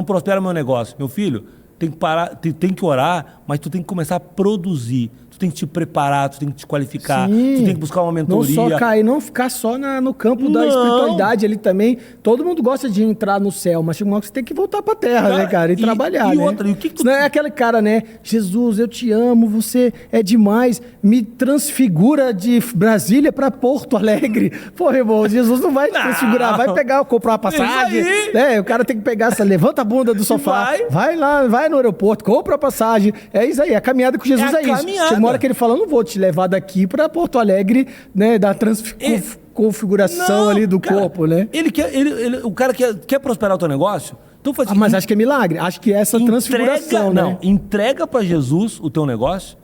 prospera meu negócio. Meu filho, tem que parar, tem que orar, mas tu tem que começar a produzir. Tu tem que te preparar, tu tem que te qualificar, Sim. tu tem que buscar uma mentoria. Não só cair, não ficar só no campo da espiritualidade ali também. Todo mundo gosta de entrar no céu, mas chega uma hora que você tem que voltar pra terra, Cara, né, cara? E trabalhar, né? outra, e o que tu... Não é aquele cara, né? Jesus, eu te amo, você é demais, me transfigura de Brasília pra Porto Alegre. Pô, irmão, Jesus não vai te transfigurar, vai comprar uma passagem. Né? O cara tem que pegar levanta a bunda do sofá, vai lá, vai no aeroporto, compra a passagem. É isso aí, a caminhada com Jesus é isso. Chega uma hora que ele fala, não vou te levar daqui para Porto Alegre, né, da configuração ali do corpo, né? O cara quer prosperar o teu negócio, Então faz Mas acho que é milagre. Acho que é essa transfiguração, né? Não, entrega para Jesus o teu negócio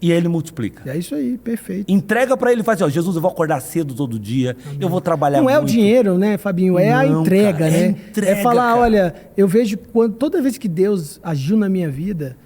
e ele multiplica. É isso aí, perfeito. Entrega para ele e faz assim, ó, Jesus, eu vou acordar cedo todo dia, eu vou trabalhar muito. Não é o dinheiro, né, Fabinho? É a entrega, cara, né? é entrega, é falar, cara. olha, eu vejo toda vez que Deus agiu na minha vida,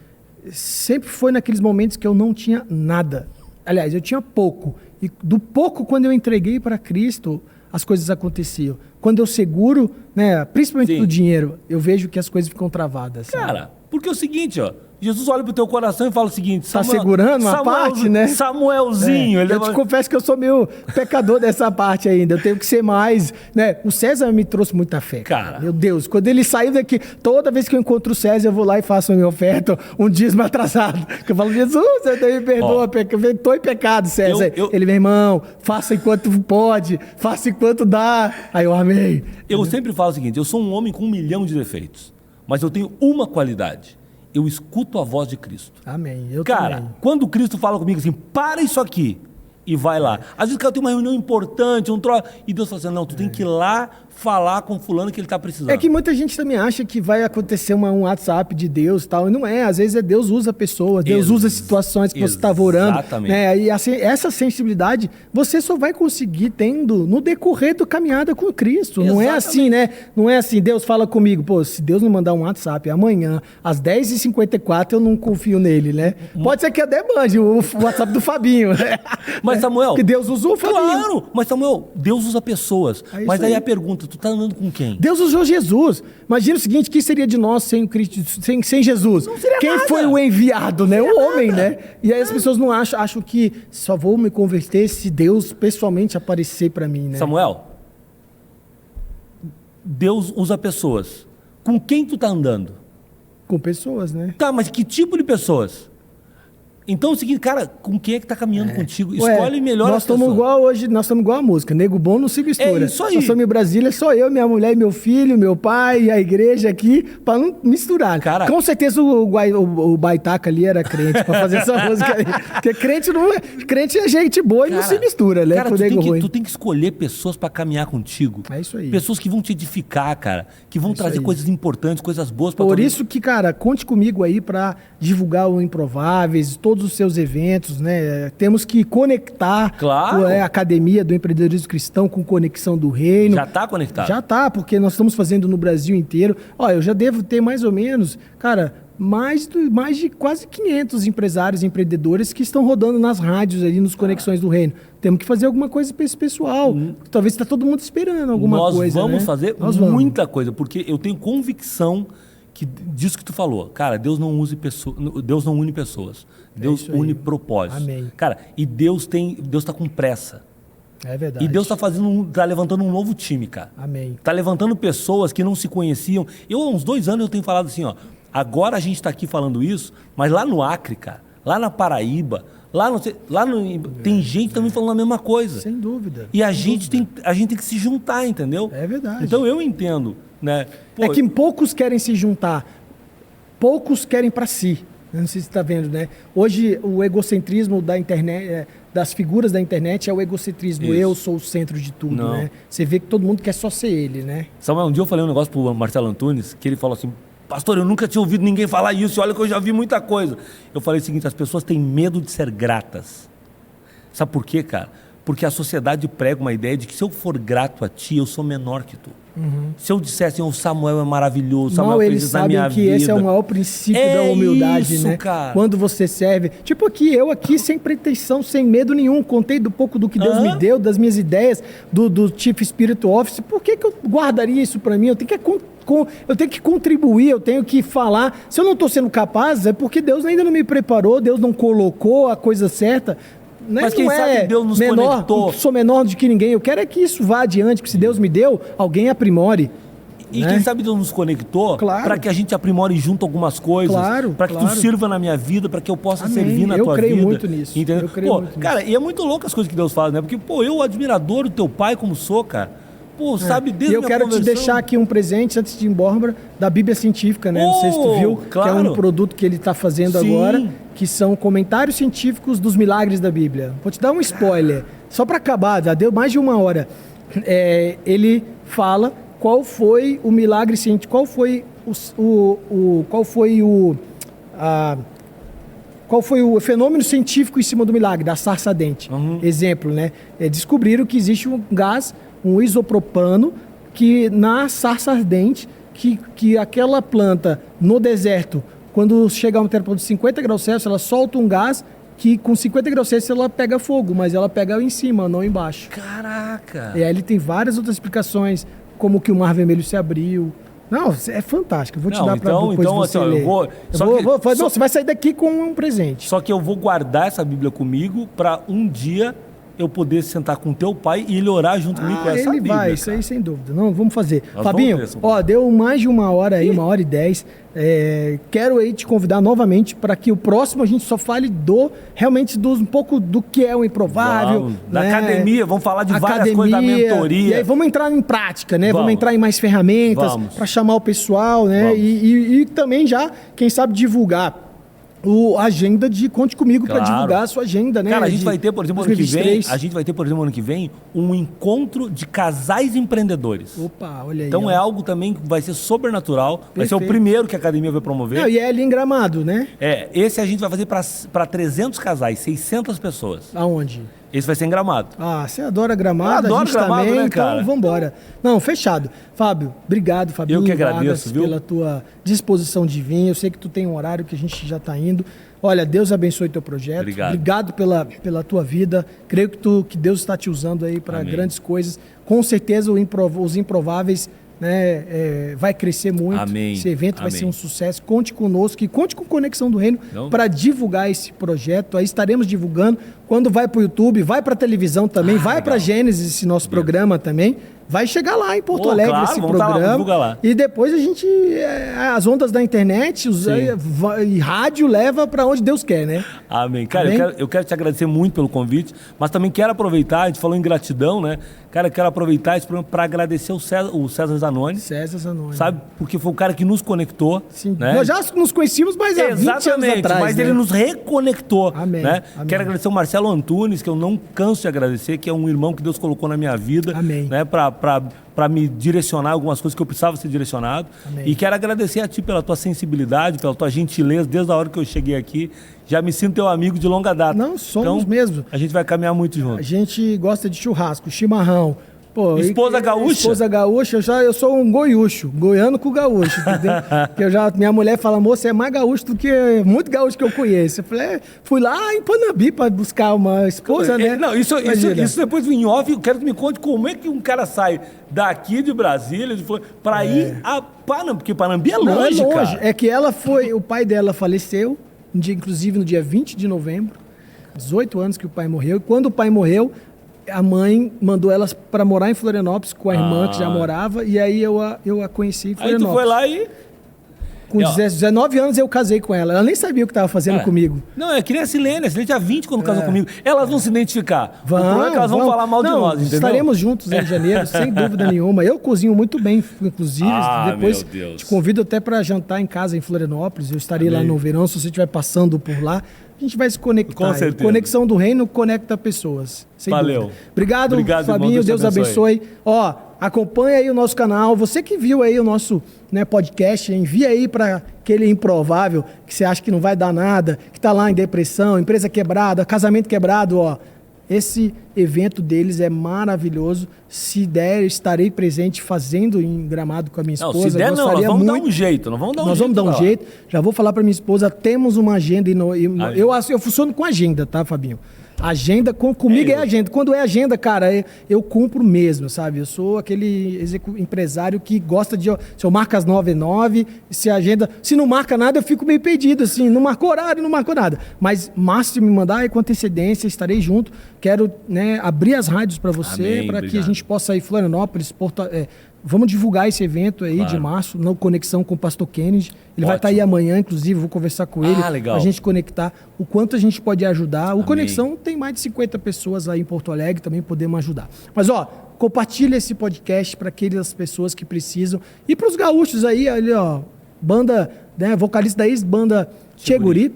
sempre foi naqueles momentos que eu não tinha nada. Aliás, eu tinha pouco. E do pouco, quando eu entreguei para Cristo, as coisas aconteciam. Quando eu seguro, né, principalmente Sim. do dinheiro, eu vejo que as coisas ficam travadas. Sabe? Cara, porque é o seguinte, ó, Jesus olha pro teu coração e fala o seguinte... Tá segurando uma parte, né? Samuelzinho. Ele Eu te confesso que eu sou meio pecador dessa parte ainda. Eu tenho que ser mais, né? O César me trouxe muita fé. Cara. Meu Deus, quando ele saiu daqui, toda vez que eu encontro o César, eu vou lá e faço a minha oferta um dízimo atrasado. Que eu falo, Jesus, você me perdoa, eu tô em pecado, César. Ele, meu irmão, faça enquanto pode, faça enquanto dá. Aí eu amei. Eu sempre falo o seguinte, eu sou um homem com 1 milhão de defeitos, mas eu tenho uma qualidade. Eu escuto a voz de Cristo. Amém. Eu Cara, também. quando Cristo fala comigo assim, para isso aqui e vai lá. Às vezes, cara, tem uma reunião importante, e Deus fala assim, não, tu tem que ir lá falar com fulano que ele tá precisando. É que muita gente também acha que vai acontecer um WhatsApp de Deus e tal, e não é. Às vezes Deus usa pessoas, Deus usa situações que você estava orando. Exatamente. Né? E assim, essa sensibilidade você só vai conseguir tendo no decorrer da caminhada com Cristo. Não é assim, né? Não é assim, Deus fala comigo, pô, se Deus não mandar um WhatsApp amanhã, às 10h54, eu não confio nele, né? Pode ser que até mande o WhatsApp do Fabinho, né? Mas, Samuel... Que Deus usou o Fabinho. Claro, mas, Samuel, Deus usa pessoas. É mas aí aí. a pergunta, tu tá andando com quem? Deus usou Jesus. Imagina o seguinte, o que seria de nós sem Cristo, sem Jesus? Não seria Quem nada. foi o enviado, né? O homem, né? E aí as pessoas não acham que só vou me converter se Deus pessoalmente aparecer para mim, né? Samuel, Deus usa pessoas. Com quem tu tá andando? Com pessoas, né? Tá, mas que tipo de pessoas? Então é o seguinte, cara, com quem é que tá caminhando contigo? Escolhe melhor Nós as pessoas. estamos igual hoje, nós estamos igual a música. Nego bom não se mistura. É isso aí. Nós estamos em Brasília, só eu, minha mulher, meu filho, meu pai e a igreja aqui, para não misturar. Cara, com certeza o Baitaca ali era crente para fazer essa música aí. Porque crente é gente boa e não se mistura, né? Cara, com nego ruim. tu tem que escolher pessoas para caminhar contigo. É isso aí. Pessoas que vão te edificar, cara. Que vão trazer coisas importantes, coisas boas para Por isso que, cara, conte comigo aí para divulgar o Improváveis, todos os seus eventos, né? Temos que conectar a Academia do Empreendedorismo Cristão com Conexão do Reino. Já tá conectado? Já tá, porque nós estamos fazendo no Brasil inteiro. Ó, eu já devo ter mais ou menos, cara, mais de quase 500 empresários e empreendedores que estão rodando nas rádios ali, nos Conexões do Reino. Temos que fazer alguma coisa para esse pessoal. Talvez está todo mundo esperando alguma coisa, Nós vamos né? fazer muita coisa, porque eu tenho convicção disso que tu falou. Cara, Deus não une pessoas. Deus une propósitos. Amém. Cara, e Deus tá com pressa. É verdade. E Deus tá levantando um novo time, cara. Amém. Tá levantando pessoas que não se conheciam. Eu, há uns 2 anos, eu tenho falado assim, ó. Agora a gente tá aqui falando isso, mas lá no Acre, cara, lá na Paraíba, tem gente também falando a mesma coisa. Sem dúvida. E a gente tem que se juntar, entendeu? É verdade. Então eu entendo, né? Pô, É que poucos querem se juntar, poucos querem para si. Não sei se você está vendo, né? Hoje o egocentrismo da internet, das figuras da internet é o egocentrismo. Isso. Eu sou o centro de tudo, Não. né? Você vê que todo mundo quer só ser ele, né? Samuel, um dia eu falei um negócio pro Marcelo Antunes, que ele falou assim, pastor, eu nunca tinha ouvido ninguém falar isso, olha que eu já vi muita coisa. Eu falei o seguinte, as pessoas têm medo de ser gratas. Sabe por quê, cara? Porque a sociedade prega uma ideia de que se eu for grato a ti, eu sou menor que tu. Se eu dissesse, o Samuel é maravilhoso, Samuel Mal fez eles isso na sabem minha que vida. esse é o maior princípio da humildade, isso, né? Cara. Quando você serve. Tipo aqui, eu aqui sem pretensão, sem medo nenhum, contei do pouco do que Deus me deu, das minhas ideias, do Chief Spirit Office. Por que eu guardaria isso para mim? Eu tenho que contribuir, eu tenho que falar. Se eu não estou sendo capaz, é porque Deus ainda não me preparou, Deus não colocou a coisa certa. Né? Mas quem não sabe Deus nos menor, conectou. Sou menor do que ninguém. Eu quero é que isso vá adiante, que se Deus me deu, alguém aprimore. E né? quem sabe Deus nos conectou para que a gente aprimore junto algumas coisas, para que tu sirva na minha vida, para que eu possa servir na tua vida. Eu creio muito nisso. Entendeu? Eu creio muito cara, nisso. e é muito louco as coisas que Deus faz, né? Porque, eu admirador do teu pai como sou, cara. Sabe, desde eu quero te deixar aqui um presente antes de ir embora da Bíblia Científica, né? Não sei se tu viu, claro. que é um produto que ele está fazendo agora, que são comentários científicos dos milagres da Bíblia. Vou te dar um spoiler, só para acabar, já deu mais de 1 hora. Ele fala qual foi o milagre científico, qual foi qual foi o fenômeno científico em cima do milagre, da sarça ardente. Exemplo, né? Descobriram que existe um gás, um isopropano, que na sarça ardente, que aquela planta no deserto, quando chega a uma temperatura de 50 graus Celsius, ela solta um gás que com 50 graus Celsius ela pega fogo, mas ela pega em cima, não embaixo. Caraca! E aí ele tem várias outras explicações, como que o Mar Vermelho se abriu. Não, é fantástico. Eu vou te dar para depois você ler. Você vai sair daqui com um presente. Só que eu vou guardar essa Bíblia comigo para um dia eu poder sentar com teu pai e ele orar junto comigo com essa Bíblia. Ele vai, isso aí sem dúvida. Não, vamos fazer. Nós Fabinho, deu mais de uma hora aí, 1h10. Quero aí te convidar novamente para que o próximo a gente só fale realmente um pouco do que é o improvável. Da academia, vamos falar de várias coisas da mentoria. E aí vamos entrar em prática, né? Vamos entrar em mais ferramentas para chamar o pessoal, né? E também já, quem sabe, divulgar a agenda de Conte Comigo para divulgar a sua agenda, né? Cara, a gente vai ter, por exemplo, ano que vem, um encontro de casais empreendedores. Opa, olha aí. Então é algo também que vai ser sobrenatural. Perfeito. Vai ser o primeiro que a academia vai promover. Não, e é ali em Gramado, né? Esse a gente vai fazer para 300 casais, 600 pessoas. Aonde? Esse vai ser em Gramado. Você adora Gramado, a gente Gramado, também, né, cara? Então vambora. Não, fechado. Fábio, obrigado, Fabinho. Eu que agradeço, viu? Pela tua disposição de vir. Eu sei que tu tem um horário que a gente já está indo. Olha, Deus abençoe teu projeto. Obrigado pela tua vida. Creio que Deus está te usando aí para grandes coisas. Com certeza os improváveis, né, vai crescer muito. Amém. Esse evento vai ser um sucesso. Conte conosco e conte com Conexão do Reino para divulgar esse projeto. Aí estaremos divulgando. Quando vai para o YouTube, vai para a televisão também, vai para a Gênesis, esse nosso programa também. Vai chegar lá em Porto Alegre esse programa. Lá. E depois a gente, as ondas da internet e rádio leva para onde Deus quer, né? Amém. Cara, eu quero te agradecer muito pelo convite, mas também quero aproveitar, a gente falou em gratidão, né? Cara, eu quero aproveitar esse programa para agradecer o César Zanoni. César Zanoni. Sabe? Porque foi o cara que nos conectou. Sim. Né? Nós já nos conhecíamos, mas há 20 anos atrás. Mas ele nos reconectou. Amém. Né? Amém. Quero agradecer o Marcelo Antunes, que eu não canso de agradecer, que é um irmão que Deus colocou na minha vida. Amém. Né? Para me direcionar algumas coisas que eu precisava ser direcionado. Amém. E quero agradecer a ti pela tua sensibilidade, pela tua gentileza, desde a hora que eu cheguei aqui. Já me sinto teu amigo de longa data. Não, somos mesmo. A gente vai caminhar muito junto. A gente gosta de churrasco, chimarrão. Pô, esposa gaúcha? Esposa gaúcha, eu sou um goiúcho, goiano com gaúcho, entendeu? Minha mulher fala, moça, é mais gaúcho do que muito gaúcho que eu conheço. Eu falei, fui lá em Panambi para buscar uma esposa, né? Não, isso depois em off, eu quero que me conte como é que um cara sai daqui de Brasília para ir a Panambi, porque Panambi é longe, cara. É que o pai dela faleceu, inclusive no dia 20 de novembro, 18 anos que o pai morreu, e quando o pai morreu, a mãe mandou elas para morar em Florianópolis com a irmã que já morava, e aí eu a conheci em Florianópolis. Aí tu foi lá e... Com 19 anos eu casei com ela. Ela nem sabia o que estava fazendo comigo. Não, é que nem a Silene tinha 20 quando casou comigo. Elas vão se identificar. O problema é que elas vão falar mal de nós, entendeu? Estaremos juntos em janeiro, sem dúvida nenhuma. Eu cozinho muito bem, inclusive. Depois te convido até para jantar em casa em Florianópolis. Eu estarei lá no verão, se você estiver passando por lá. A gente vai se conectar. Com certeza. Conexão do Reino conecta pessoas. Valeu. Dúvida. Obrigado, Fabinho. Irmão, Deus abençoe. Acompanha aí o nosso canal. Você que viu aí o nosso podcast, envia aí para aquele improvável que você acha que não vai dar nada, que está lá em depressão, empresa quebrada, casamento quebrado, Esse evento deles é maravilhoso. Se der, estarei presente fazendo em Gramado com a minha esposa. Não, se der, nós vamos dar um jeito. Nós vamos dar um jeito. Já vou falar para minha esposa, temos uma agenda. Eu funciono com agenda, tá, Fabinho? Agenda, comigo é agenda. Quando é agenda, cara, eu cumpro mesmo, sabe? Eu sou aquele empresário que gosta de... Se eu marco às 9, é 9. Se a agenda... Se não marca nada, eu fico meio perdido, assim. Não marcou horário, não marcou nada. Mas, se me mandar com antecedência, estarei junto. Quero abrir as rádios para você, para que a gente possa ir Florianópolis, vamos divulgar esse evento aí de março, na conexão com o Pastor Kennedy. Ele vai estar aí amanhã, inclusive, vou conversar com ele, para a gente conectar o quanto a gente pode ajudar. O Conexão tem mais de 50 pessoas aí em Porto Alegre, também podemos ajudar. Mas, compartilha esse podcast para aquelas pessoas que precisam. E para os gaúchos aí, banda, vocalista da ex-banda Tcheguri.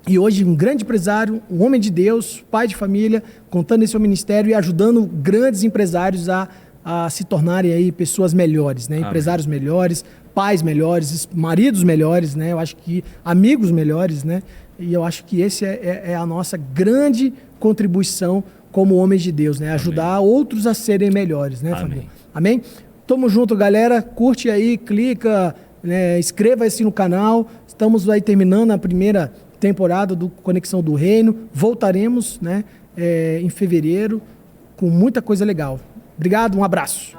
E hoje um grande empresário, um homem de Deus, pai de família, contando esse seu ministério e ajudando grandes empresários a a se tornarem aí pessoas melhores, né? Empresários melhores, pais melhores, maridos melhores, né? Eu acho que amigos melhores, né? E eu acho que esse é a nossa grande contribuição como homens de Deus, né? Ajudar outros a serem melhores, né, família? Amém? Tamo junto, galera. Curte aí, clica, né? Inscreva-se no canal. Estamos aí terminando a primeira temporada do Conexão do Reino. Voltaremos, né? Em fevereiro com muita coisa legal. Obrigado, um abraço.